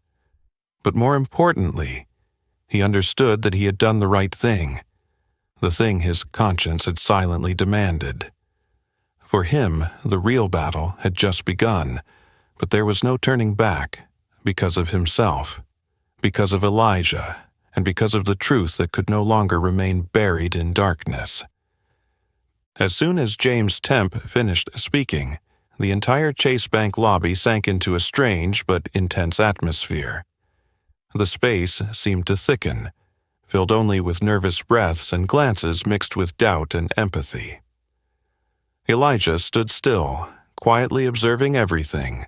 But more importantly, he understood that he had done the right thing, the thing his conscience had silently demanded. For him, the real battle had just begun, but there was no turning back, because of himself, because of Elijah, and because of the truth that could no longer remain buried in darkness. As soon as James Temp finished speaking, the entire Chase Bank lobby sank into a strange but intense atmosphere. The space seemed to thicken, filled only with nervous breaths and glances mixed with doubt and empathy. Elijah stood still, quietly observing everything,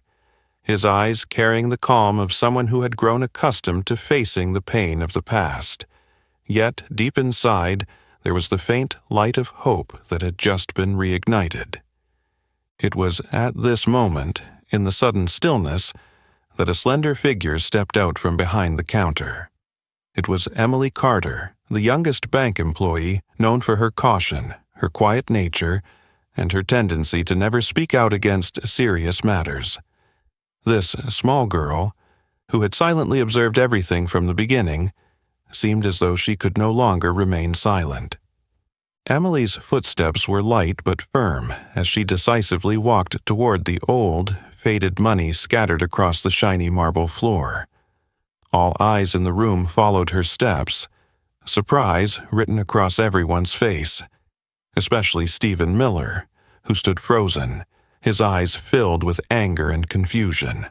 his eyes carrying the calm of someone who had grown accustomed to facing the pain of the past. Yet, deep inside, there was the faint light of hope that had just been reignited. It was at this moment, in the sudden stillness, that a slender figure stepped out from behind the counter. It was Emily Carter, the youngest bank employee, known for her caution, her quiet nature, and her tendency to never speak out against serious matters. This small girl, who had silently observed everything from the beginning, seemed as though she could no longer remain silent. Emily's footsteps were light but firm as she decisively walked toward the old, faded money scattered across the shiny marble floor. All eyes in the room followed her steps, surprise written across everyone's face, especially Stephen Miller, who stood frozen, his eyes filled with anger and confusion.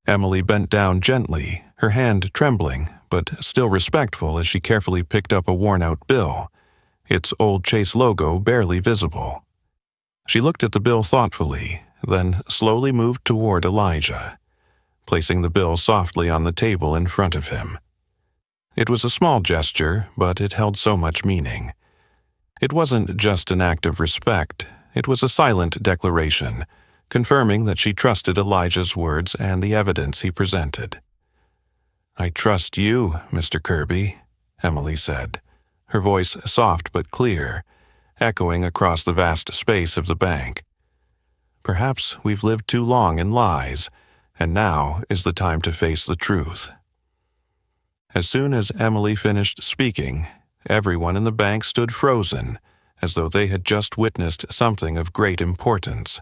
Emily bent down gently, her hand trembling, but still respectful as she carefully picked up a worn-out bill, its old Chase logo barely visible. She looked at the bill thoughtfully, then slowly moved toward Elijah, placing the bill softly on the table in front of him. It was a small gesture, but it held so much meaning. It wasn't just an act of respect, it was a silent declaration, confirming that she trusted Elijah's words and the evidence he presented. "I trust you, Mr. Kirby," Emily said, her voice soft but clear, echoing across the vast space of the bank. "Perhaps we've lived too long in lies, and now is the time to face the truth." As soon as Emily finished speaking, everyone in the bank stood frozen, as though they had just witnessed something of great importance.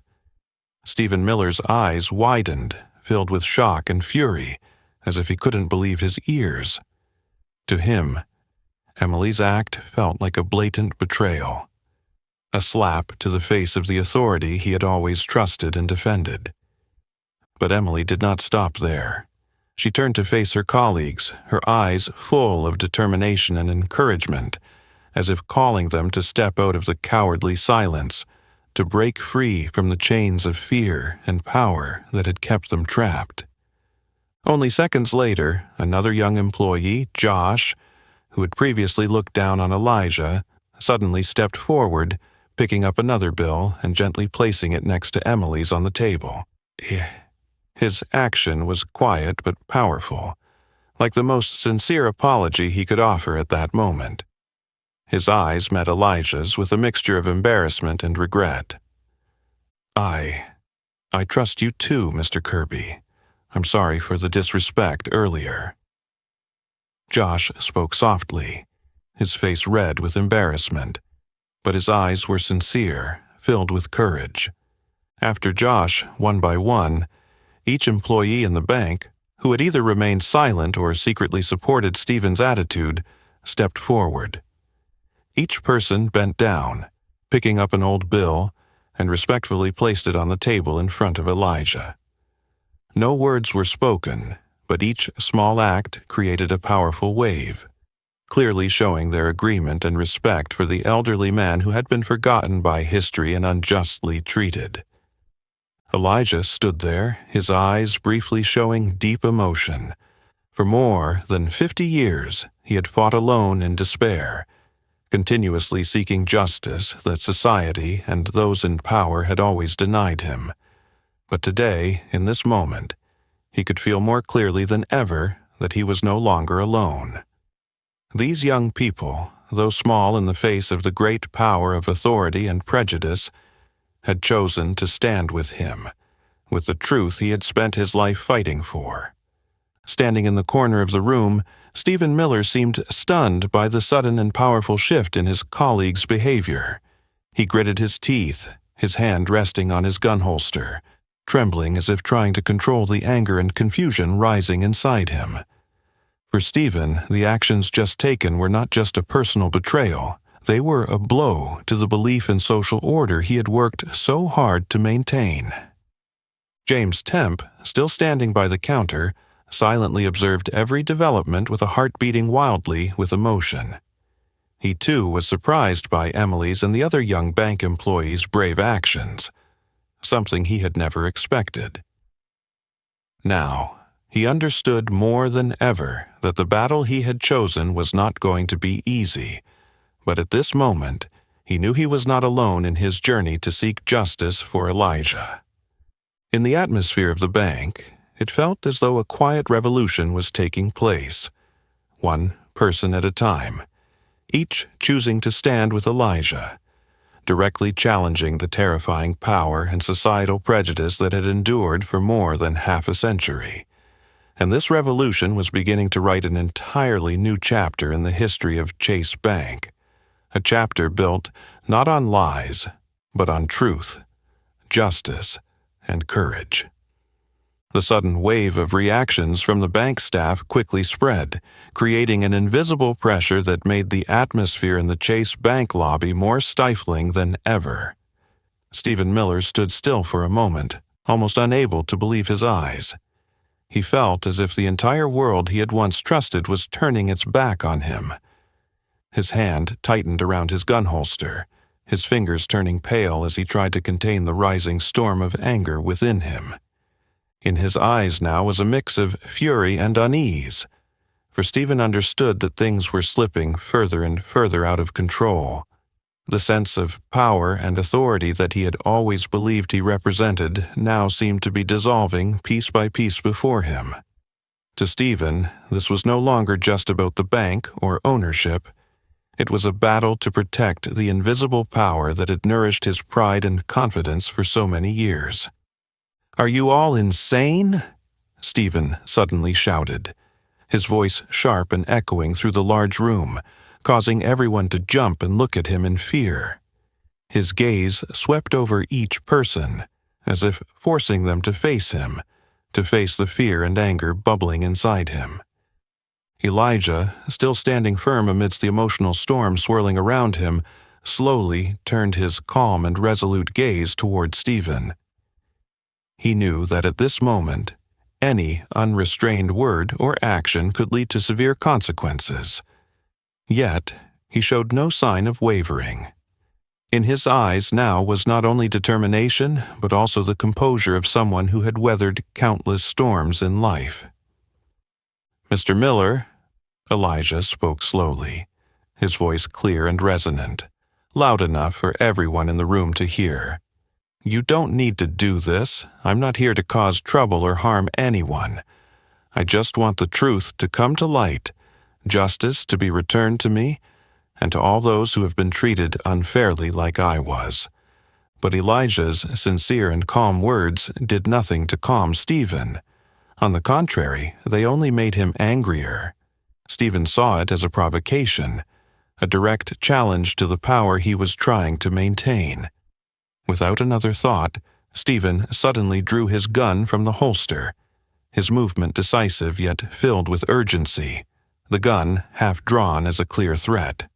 Stephen Miller's eyes widened, filled with shock and fury, as if he couldn't believe his ears. To him, Emily's act felt like a blatant betrayal, a slap to the face of the authority he had always trusted and defended. But Emily did not stop there. She turned to face her colleagues, her eyes full of determination and encouragement, as if calling them to step out of the cowardly silence, to break free from the chains of fear and power that had kept them trapped. Only seconds later, another young employee, Josh, who had previously looked down on Elijah, suddenly stepped forward, picking up another bill and gently placing it next to Emily's on the table. His action was quiet but powerful, like the most sincere apology he could offer at that moment. His eyes met Elijah's with a mixture of embarrassment and regret. I trust you too, Mr. Kirby. I'm sorry for the disrespect earlier." Josh spoke softly, his face red with embarrassment, but his eyes were sincere, filled with courage. After Josh, one by one, each employee in the bank, who had either remained silent or secretly supported Stephen's attitude, stepped forward. Each person bent down, picking up an old bill, and respectfully placed it on the table in front of Elijah. No words were spoken, but each small act created a powerful wave, clearly showing their agreement and respect for the elderly man who had been forgotten by history and unjustly treated. Elijah stood there, his eyes briefly showing deep emotion. For more than 50 years, he had fought alone in despair, continuously seeking justice that society and those in power had always denied him. But today, in this moment, he could feel more clearly than ever that he was no longer alone. These young people, though small in the face of the great power of authority and prejudice, had chosen to stand with him, with the truth he had spent his life fighting for. Standing in the corner of the room, Stephen Miller seemed stunned by the sudden and powerful shift in his colleague's behavior. He gritted his teeth, his hand resting on his gun holster, trembling as if trying to control the anger and confusion rising inside him. For Stephen, the actions just taken were not just a personal betrayal. They were a blow to the belief in social order he had worked so hard to maintain. James Temp, still standing by the counter, silently observed every development with a heart beating wildly with emotion. He too was surprised by Emily's and the other young bank employees' brave actions, something he had never expected. Now, he understood more than ever that the battle he had chosen was not going to be easy, but at this moment, he knew he was not alone in his journey to seek justice for Elijah. In the atmosphere of the bank, it felt as though a quiet revolution was taking place, one person at a time, each choosing to stand with Elijah, directly challenging the terrifying power and societal prejudice that had endured for more than half a century. And this revolution was beginning to write an entirely new chapter in the history of Chase Bank, a chapter built not on lies, but on truth, justice, and courage. The sudden wave of reactions from the bank staff quickly spread, creating an invisible pressure that made the atmosphere in the Chase Bank lobby more stifling than ever. Stephen Miller stood still for a moment, almost unable to believe his eyes. He felt as if the entire world he had once trusted was turning its back on him. His hand tightened around his gun holster, his fingers turning pale as he tried to contain the rising storm of anger within him. In his eyes now was a mix of fury and unease, for Stephen understood that things were slipping further and further out of control. The sense of power and authority that he had always believed he represented now seemed to be dissolving piece by piece before him. To Stephen, this was no longer just about the bank or ownership. It was a battle to protect the invisible power that had nourished his pride and confidence for so many years. "Are you all insane?" Stephen suddenly shouted, his voice sharp and echoing through the large room, causing everyone to jump and look at him in fear. His gaze swept over each person, as if forcing them to face him, to face the fear and anger bubbling inside him. Elijah, still standing firm amidst the emotional storm swirling around him, slowly turned his calm and resolute gaze toward Stephen. He knew that at this moment, any unrestrained word or action could lead to severe consequences. Yet, he showed no sign of wavering. In his eyes now was not only determination, but also the composure of someone who had weathered countless storms in life. "Mr. Miller," Elijah spoke slowly, his voice clear and resonant, loud enough for everyone in the room to hear. "You don't need to do this. I'm not here to cause trouble or harm anyone. I just want the truth to come to light, justice to be returned to me, and to all those who have been treated unfairly like I was." But Elijah's sincere and calm words did nothing to calm Stephen. On the contrary, they only made him angrier. Stephen saw it as a provocation, a direct challenge to the power he was trying to maintain. Without another thought, Stephen suddenly drew his gun from the holster, his movement decisive yet filled with urgency, the gun half drawn as a clear threat.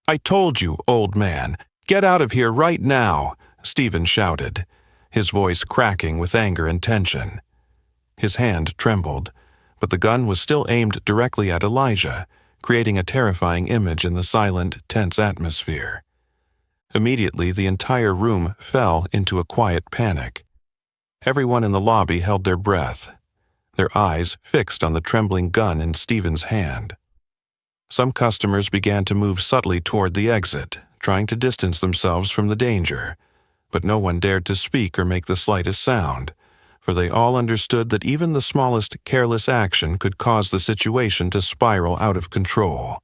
"I told you, old man, get out of here right now," Stephen shouted, his voice cracking with anger and tension. His hand trembled, but the gun was still aimed directly at Elijah, creating a terrifying image in the silent, tense atmosphere. Immediately, the entire room fell into a quiet panic. Everyone in the lobby held their breath, their eyes fixed on the trembling gun in Stephen's hand. Some customers began to move subtly toward the exit, trying to distance themselves from the danger, but no one dared to speak or make the slightest sound, for they all understood that even the smallest careless action could cause the situation to spiral out of control.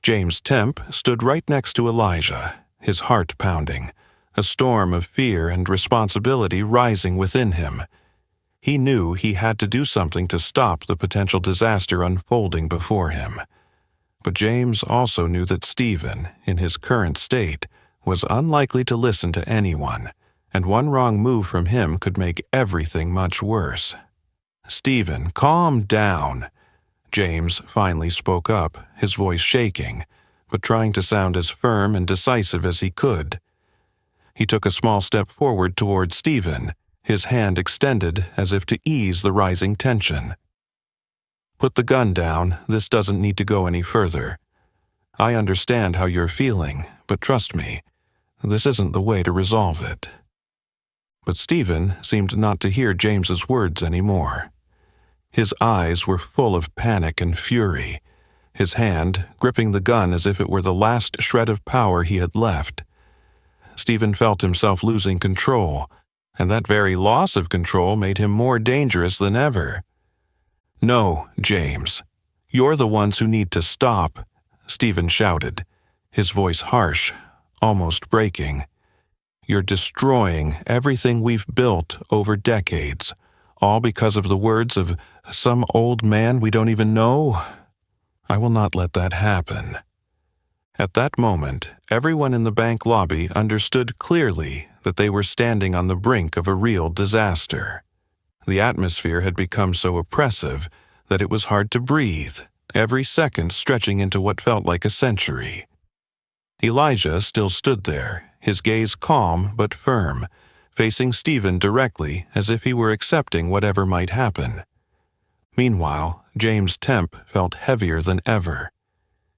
James Temp stood right next to Elijah, his heart pounding, a storm of fear and responsibility rising within him. He knew he had to do something to stop the potential disaster unfolding before him. But James also knew that Stephen, in his current state, was unlikely to listen to anyone, and one wrong move from him could make everything much worse. "Stephen, calm down." James finally spoke up, his voice shaking, but trying to sound as firm and decisive as he could. He took a small step forward toward Stephen, his hand extended as if to ease the rising tension. "Put the gun down. This doesn't need to go any further. I understand how you're feeling, but trust me, this isn't the way to resolve it." But Stephen seemed not to hear James's words anymore. His eyes were full of panic and fury, his hand gripping the gun as if it were the last shred of power he had left. Stephen felt himself losing control, and that very loss of control made him more dangerous than ever. "No, James. You're the ones who need to stop," Stephen shouted, his voice harsh, almost breaking. "You're destroying everything we've built over decades, all because of the words of some old man we don't even know. I will not let that happen." At that moment, everyone in the bank lobby understood clearly that they were standing on the brink of a real disaster. The atmosphere had become so oppressive that it was hard to breathe, every second stretching into what felt like a century. Elijah still stood there, his gaze calm but firm, facing Stephen directly as if he were accepting whatever might happen. Meanwhile, James Temp felt heavier than ever.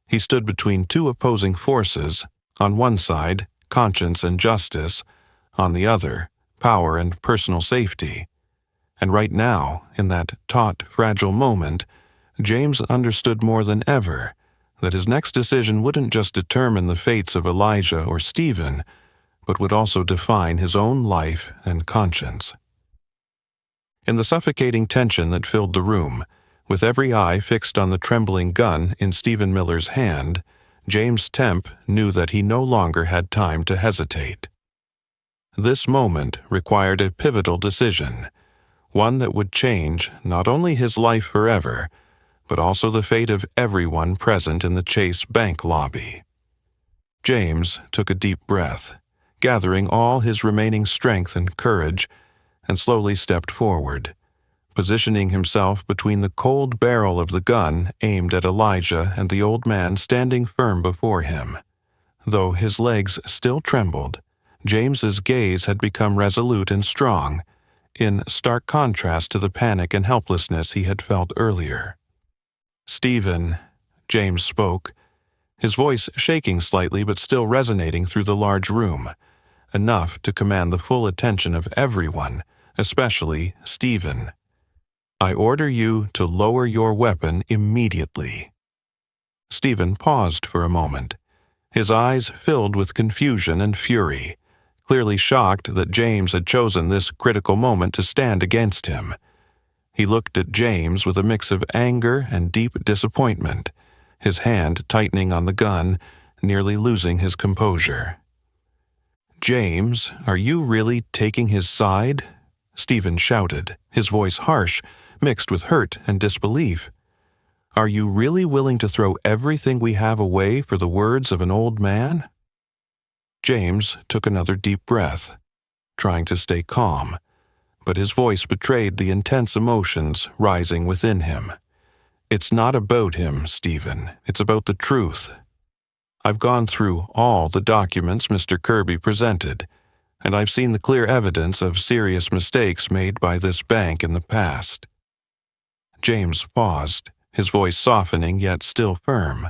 He stood between two opposing forces, on one side, conscience and justice, on the other, power and personal safety. And right now, in that taut, fragile moment, James understood more than ever that his next decision wouldn't just determine the fates of Elijah or Stephen, but would also define his own life and conscience. In the suffocating tension that filled the room, with every eye fixed on the trembling gun in Stephen Miller's hand, James Temp knew that he no longer had time to hesitate. This moment required a pivotal decision, one that would change not only his life forever, but also the fate of everyone present in the Chase Bank lobby. James took a deep breath, gathering all his remaining strength and courage, and slowly stepped forward, positioning himself between the cold barrel of the gun aimed at Elijah and the old man standing firm before him. Though his legs still trembled, James's gaze had become resolute and strong, in stark contrast to the panic and helplessness he had felt earlier. "Stephen," James spoke, his voice shaking slightly but still resonating through the large room, enough to command the full attention of everyone, especially Stephen. "I order you to lower your weapon immediately." Stephen paused for a moment, his eyes filled with confusion and fury, clearly shocked that James had chosen this critical moment to stand against him. He looked at James with a mix of anger and deep disappointment, his hand tightening on the gun, nearly losing his composure. "James, are you really taking his side?" Stephen shouted, his voice harsh, mixed with hurt and disbelief. "Are you really willing to throw everything we have away for the words of an old man?" James took another deep breath, trying to stay calm, but his voice betrayed the intense emotions rising within him. "It's not about him, Stephen. It's about the truth. I've gone through all the documents Mr. Kirby presented, and I've seen the clear evidence of serious mistakes made by this bank in the past." James paused, his voice softening yet still firm.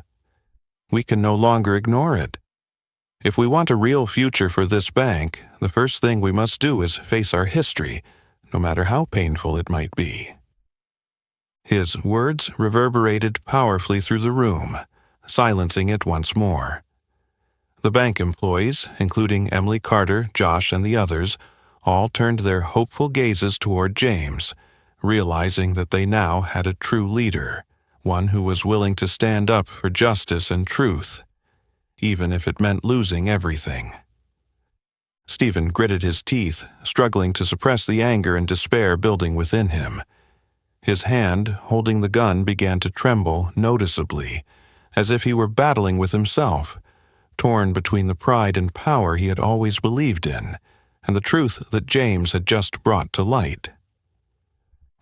"We can no longer ignore it. If we want a real future for this bank, the first thing we must do is face our history, no matter how painful it might be." His words reverberated powerfully through the room, silencing it once more. The bank employees, including Emily Carter, Josh, and the others, all turned their hopeful gazes toward James, realizing that they now had a true leader, one who was willing to stand up for justice and truth, even if it meant losing everything. Stephen gritted his teeth, struggling to suppress the anger and despair building within him. His hand, holding the gun, began to tremble noticeably, as if he were battling with himself, torn between the pride and power he had always believed in, and the truth that James had just brought to light.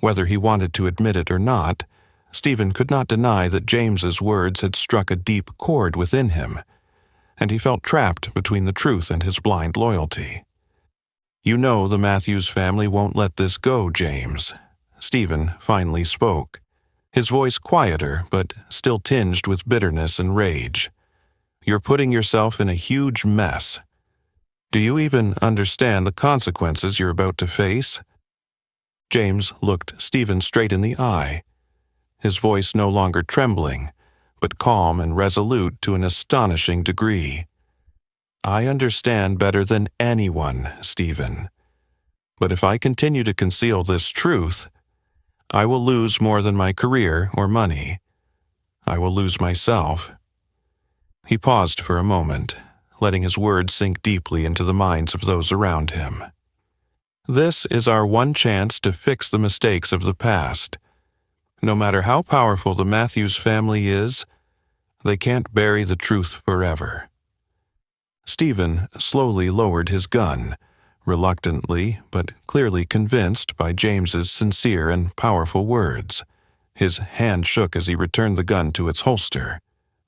Whether he wanted to admit it or not, Stephen could not deny that James's words had struck a deep chord within him, and he felt trapped between the truth and his blind loyalty. "You know the Matthews family won't let this go, James," Stephen finally spoke, his voice quieter but still tinged with bitterness and rage. "You're putting yourself in a huge mess. Do you even understand the consequences you're about to face?" James looked Stephen straight in the eye, his voice no longer trembling, but calm and resolute to an astonishing degree. "I understand better than anyone, Stephen. But if I continue to conceal this truth, I will lose more than my career or money. I will lose myself." He paused for a moment, letting his words sink deeply into the minds of those around him. "This is our one chance to fix the mistakes of the past. No matter how powerful the Matthews family is, they can't bury the truth forever." Stephen slowly lowered his gun, reluctantly but clearly convinced by James's sincere and powerful words. His hand shook as he returned the gun to its holster,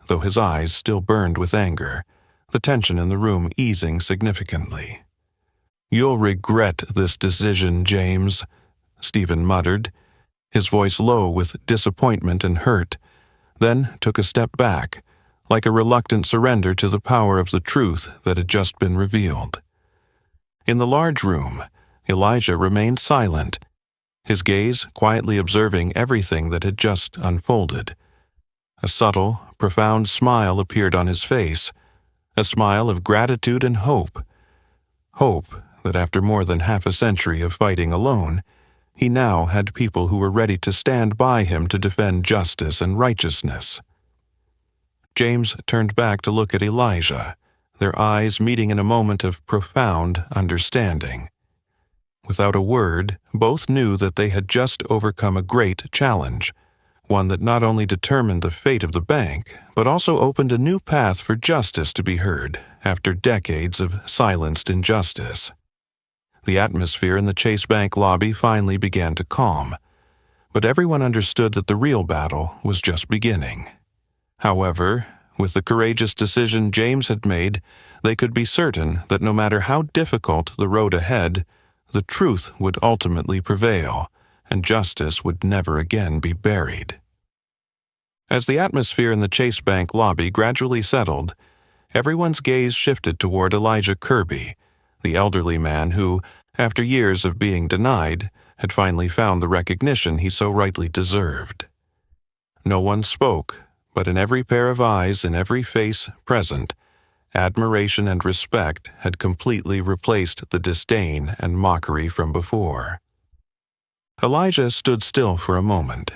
though his eyes still burned with anger, the tension in the room easing significantly. "You'll regret this decision, James," Stephen muttered, his voice low with disappointment and hurt, then took a step back, like a reluctant surrender to the power of the truth that had just been revealed. In the large room, Elijah remained silent, his gaze quietly observing everything that had just unfolded. A subtle, profound smile appeared on his face, a smile of gratitude and hope. Hope that after more than half a century of fighting alone, he now had people who were ready to stand by him to defend justice and righteousness. James turned back to look at Elijah, their eyes meeting in a moment of profound understanding. Without a word, both knew that they had just overcome a great challenge, one that not only determined the fate of the bank, but also opened a new path for justice to be heard after decades of silenced injustice. The atmosphere in the Chase Bank lobby finally began to calm, but everyone understood that the real battle was just beginning. However, with the courageous decision James had made, they could be certain that no matter how difficult the road ahead, the truth would ultimately prevail, and justice would never again be buried. As the atmosphere in the Chase Bank lobby gradually settled, everyone's gaze shifted toward Elijah Kirby, the elderly man who, after years of being denied, had finally found the recognition he so rightly deserved. No one spoke, but in every pair of eyes, in every face present, admiration and respect had completely replaced the disdain and mockery from before. Elijah stood still for a moment,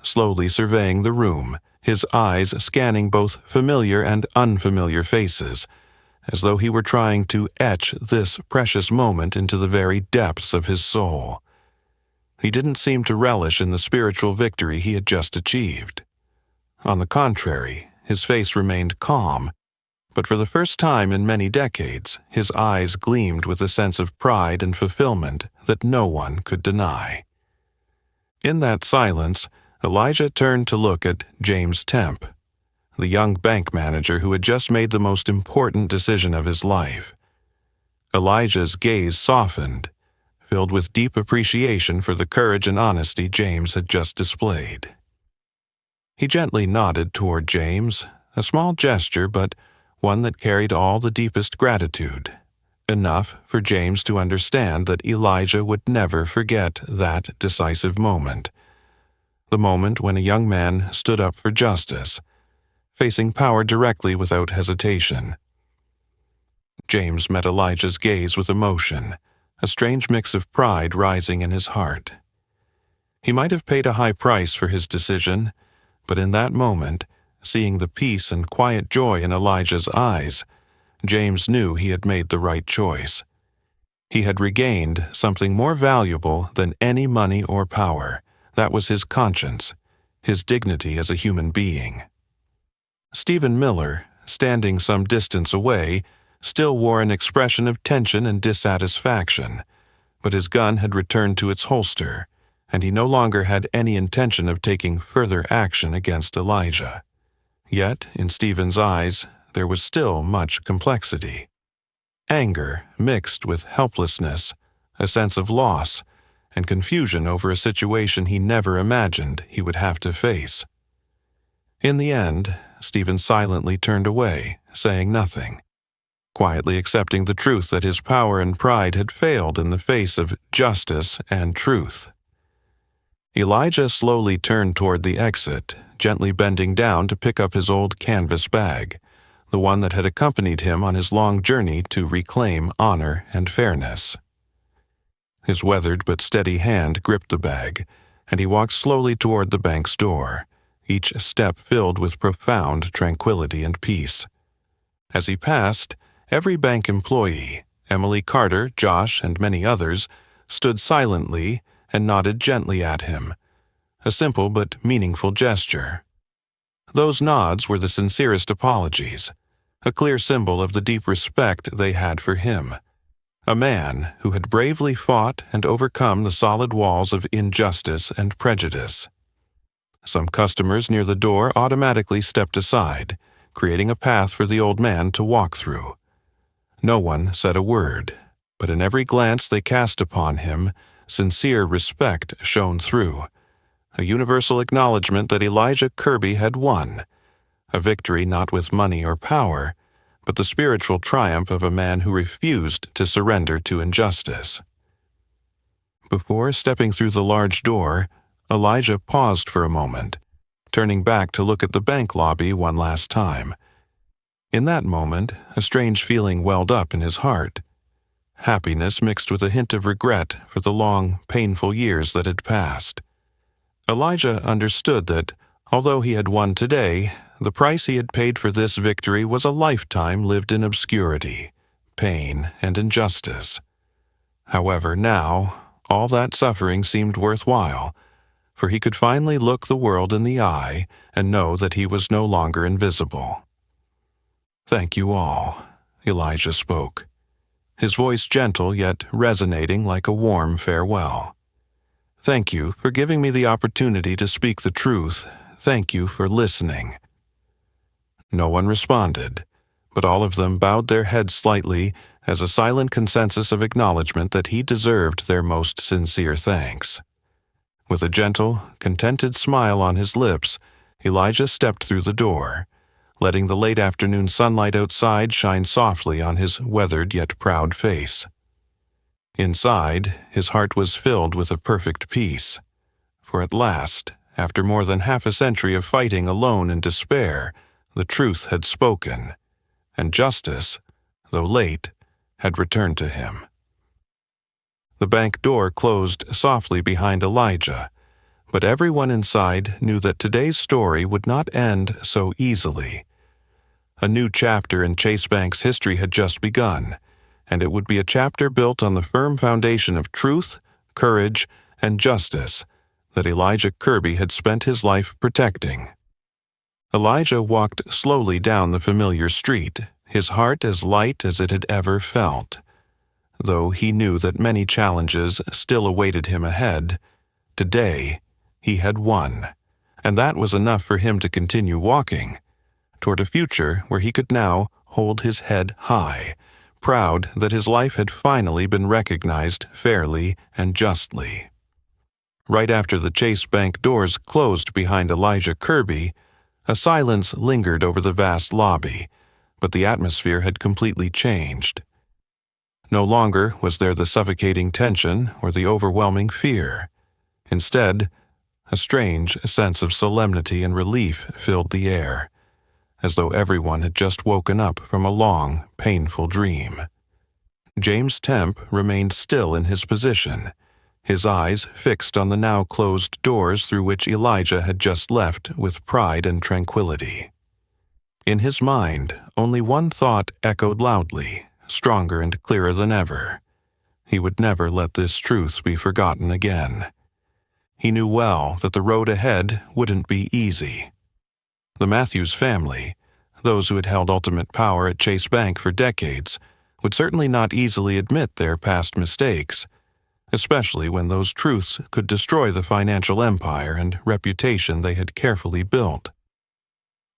slowly surveying the room, his eyes scanning both familiar and unfamiliar faces, as though he were trying to etch this precious moment into the very depths of his soul. He didn't seem to relish in the spiritual victory he had just achieved. On the contrary, his face remained calm, but for the first time in many decades, his eyes gleamed with a sense of pride and fulfillment that no one could deny. In that silence, Elijah turned to look at James Temp, the young bank manager who had just made the most important decision of his life. Elijah's gaze softened, filled with deep appreciation for the courage and honesty James had just displayed. He gently nodded toward James, a small gesture but one that carried all the deepest gratitude, enough for James to understand that Elijah would never forget that decisive moment, the moment when a young man stood up for justice, facing power directly without hesitation. James met Elijah's gaze with emotion, a strange mix of pride rising in his heart. He might have paid a high price for his decision, But in that moment, seeing the peace and quiet joy in Elijah's eyes, James knew he had made the right choice. He had regained something more valuable than any money or power. That was his conscience, his dignity as a human being. Stephen Miller, standing some distance away, still wore an expression of tension and dissatisfaction, but his gun had returned to its holster, and he no longer had any intention of taking further action against Elijah. Yet, in Stephen's eyes, there was still much complexity. Anger mixed with helplessness, a sense of loss, and confusion over a situation he never imagined he would have to face. In the end, Stephen silently turned away, saying nothing, quietly accepting the truth that his power and pride had failed in the face of justice and truth. Elijah slowly turned toward the exit, gently bending down to pick up his old canvas bag, the one that had accompanied him on his long journey to reclaim honor and fairness. His weathered but steady hand gripped the bag, and he walked slowly toward the bank's door, each step filled with profound tranquility and peace. As he passed, every bank employee, Emily Carter, Josh, and many others, stood silently and nodded gently at him, a simple but meaningful gesture. Those nods were the sincerest apologies, a clear symbol of the deep respect they had for him, a man who had bravely fought and overcome the solid walls of injustice and prejudice. Some customers near the door automatically stepped aside, creating a path for the old man to walk through. No one said a word, but in every glance they cast upon him, sincere respect shone through, a universal acknowledgement that Elijah Kirby had won, a victory not with money or power, but the spiritual triumph of a man who refused to surrender to injustice. Before stepping through the large door, Elijah paused for a moment, turning back to look at the bank lobby one last time. In that moment, a strange feeling welled up in his heart, happiness mixed with a hint of regret for the long, painful years that had passed. Elijah understood that, although he had won today, the price he had paid for this victory was a lifetime lived in obscurity, pain, and injustice. However, now, all that suffering seemed worthwhile, for he could finally look the world in the eye and know that he was no longer invisible. "Thank you all," Elijah spoke, his voice gentle yet resonating like a warm farewell. "Thank you for giving me the opportunity to speak the truth. Thank you for listening." No one responded, but all of them bowed their heads slightly as a silent consensus of acknowledgement that he deserved their most sincere thanks. With a gentle, contented smile on his lips, Elijah stepped through the door, letting the late afternoon sunlight outside shine softly on his weathered yet proud face. Inside, his heart was filled with a perfect peace, for at last, after more than half a century of fighting alone in despair, the truth had spoken, and justice, though late, had returned to him. The bank door closed softly behind Elijah, but everyone inside knew that today's story would not end so easily. A new chapter in Chase Bank's history had just begun, and it would be a chapter built on the firm foundation of truth, courage, and justice that Elijah Kirby had spent his life protecting. Elijah walked slowly down the familiar street, his heart as light as it had ever felt. Though he knew that many challenges still awaited him ahead, today he had won, and that was enough for him to continue walking toward a future where he could now hold his head high, proud that his life had finally been recognized fairly and justly. Right after the Chase Bank doors closed behind Elijah Kirby, a silence lingered over the vast lobby, but the atmosphere had completely changed. No longer was there the suffocating tension or the overwhelming fear. Instead, a strange sense of solemnity and relief filled the air, as though everyone had just woken up from a long, painful dream. James Temp remained still in his position, his eyes fixed on the now closed doors through which Elijah had just left with pride and tranquility. In his mind, only one thought echoed loudly, stronger and clearer than ever. He would never let this truth be forgotten again. He knew well that the road ahead wouldn't be easy. The Matthews family, those who had held ultimate power at Chase Bank for decades, would certainly not easily admit their past mistakes, especially when those truths could destroy the financial empire and reputation they had carefully built.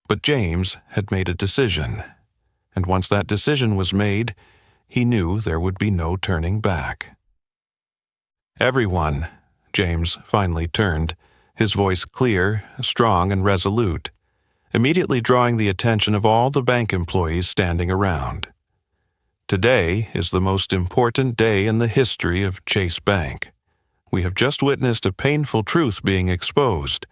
But James had made a decision, and once that decision was made, he knew there would be no turning back. "Everyone," James finally turned, his voice clear, strong, and resolute, immediately drawing the attention of all the bank employees standing around. "Today is the most important day in the history of Chase Bank. We have just witnessed a painful truth being exposed,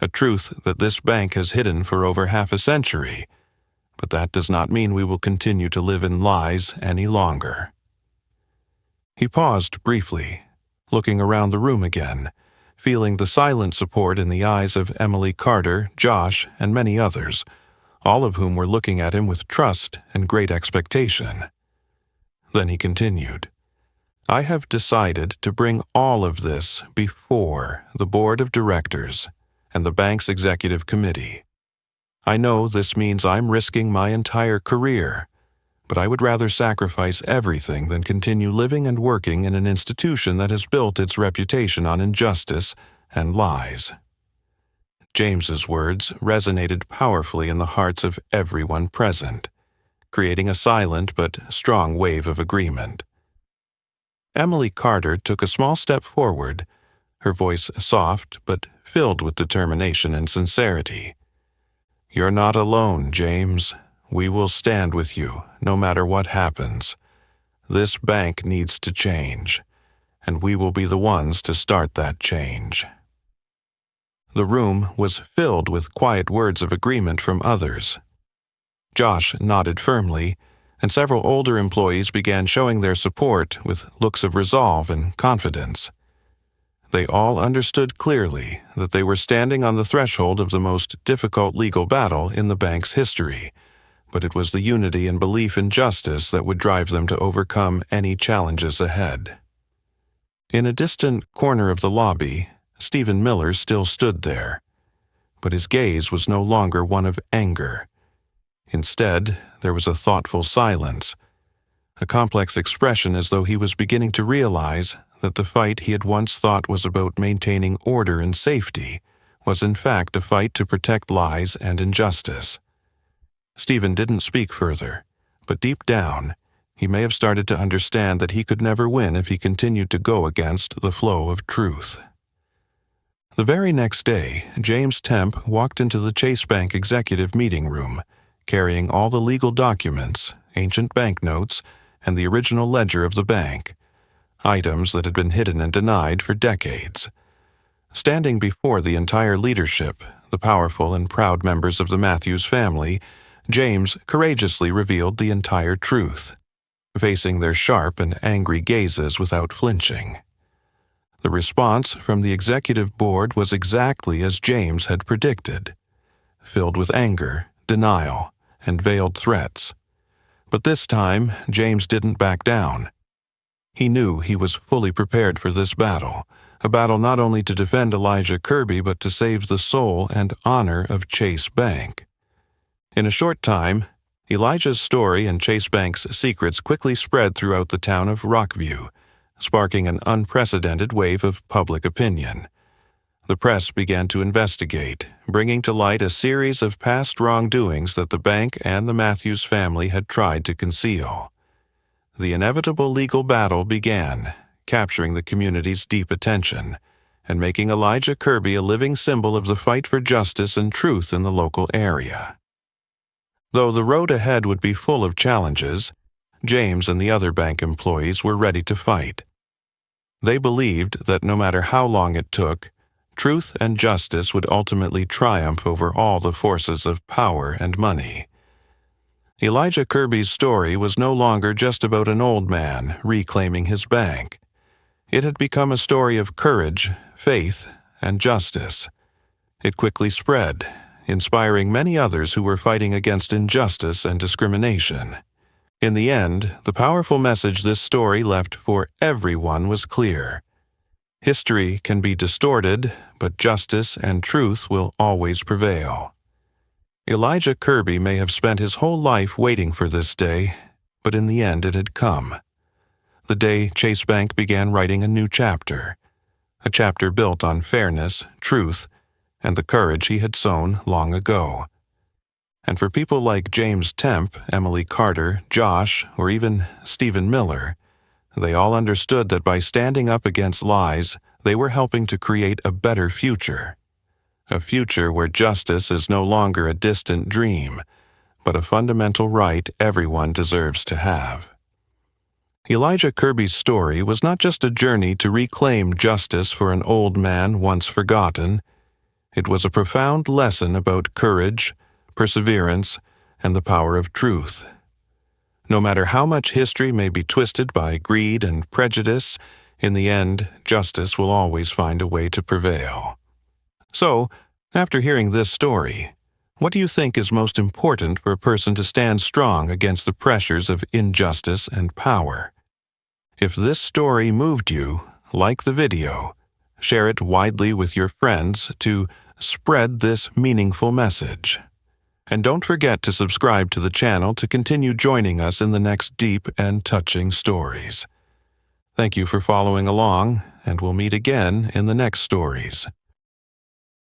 a truth that this bank has hidden for over half a century, but that does not mean we will continue to live in lies any longer." He paused briefly, looking around the room again, feeling the silent support in the eyes of Emily Carter, Josh, and many others, all of whom were looking at him with trust and great expectation. Then he continued, "I have decided to bring all of this before the board of directors and the bank's executive committee. I know this means I'm risking my entire career, but I would rather sacrifice everything than continue living and working in an institution that has built its reputation on injustice and lies." James's words resonated powerfully in the hearts of everyone present, creating a silent but strong wave of agreement. Emily Carter took a small step forward, her voice soft but filled with determination and sincerity. "You're not alone, James. We will stand with you, no matter what happens. This bank needs to change, and we will be the ones to start that change." The room was filled with quiet words of agreement from others. Josh nodded firmly, and several older employees began showing their support with looks of resolve and confidence. They all understood clearly that they were standing on the threshold of the most difficult legal battle in the bank's history, but it was the unity and belief in justice that would drive them to overcome any challenges ahead. In a distant corner of the lobby, Stephen Miller still stood there, but his gaze was no longer one of anger. Instead, there was a thoughtful silence, a complex expression as though he was beginning to realize that the fight he had once thought was about maintaining order and safety was in fact a fight to protect lies and injustice. Stephen didn't speak further, but deep down, he may have started to understand that he could never win if he continued to go against the flow of truth. The very next day, James Temp walked into the Chase Bank executive meeting room, carrying all the legal documents, ancient banknotes, and the original ledger of the bank, items that had been hidden and denied for decades. Standing before the entire leadership, the powerful and proud members of the Matthews family, James courageously revealed the entire truth, facing their sharp and angry gazes without flinching. The response from the executive board was exactly as James had predicted, filled with anger, denial, and veiled threats. But this time, James didn't back down. He knew he was fully prepared for this battle, a battle not only to defend Elijah Kirby but to save the soul and honor of Chase Bank. In a short time, Elijah's story and Chase Bank's secrets quickly spread throughout the town of Rockview, sparking an unprecedented wave of public opinion. The press began to investigate, bringing to light a series of past wrongdoings that the bank and the Matthews family had tried to conceal. The inevitable legal battle began, capturing the community's deep attention, and making Elijah Kirby a living symbol of the fight for justice and truth in the local area. Though the road ahead would be full of challenges, James and the other bank employees were ready to fight. They believed that no matter how long it took, truth and justice would ultimately triumph over all the forces of power and money. Elijah Kirby's story was no longer just about an old man reclaiming his bank. It had become a story of courage, faith, and justice. It quickly spread, inspiring many others who were fighting against injustice and discrimination. In the end, the powerful message this story left for everyone was clear. History can be distorted, but justice and truth will always prevail. Elijah Kirby may have spent his whole life waiting for this day, but in the end it had come. The day Chase Bank began writing a new chapter, a chapter built on fairness, truth, and the courage he had sown long ago. And for people like James Temp, Emily Carter, Josh, or even Stephen Miller, they all understood that by standing up against lies, they were helping to create a better future. A future where justice is no longer a distant dream, but a fundamental right everyone deserves to have. Elijah Kirby's story was not just a journey to reclaim justice for an old man once forgotten. It was a profound lesson about courage, perseverance, and the power of truth. No matter how much history may be twisted by greed and prejudice, in the end, justice will always find a way to prevail. So, after hearing this story, what do you think is most important for a person to stand strong against the pressures of injustice and power? If this story moved you, like the video, share it widely with your friends to spread this meaningful message. And don't forget to subscribe to the channel to continue joining us in the next deep and touching stories. Thank you for following along, and we'll meet again in the next stories.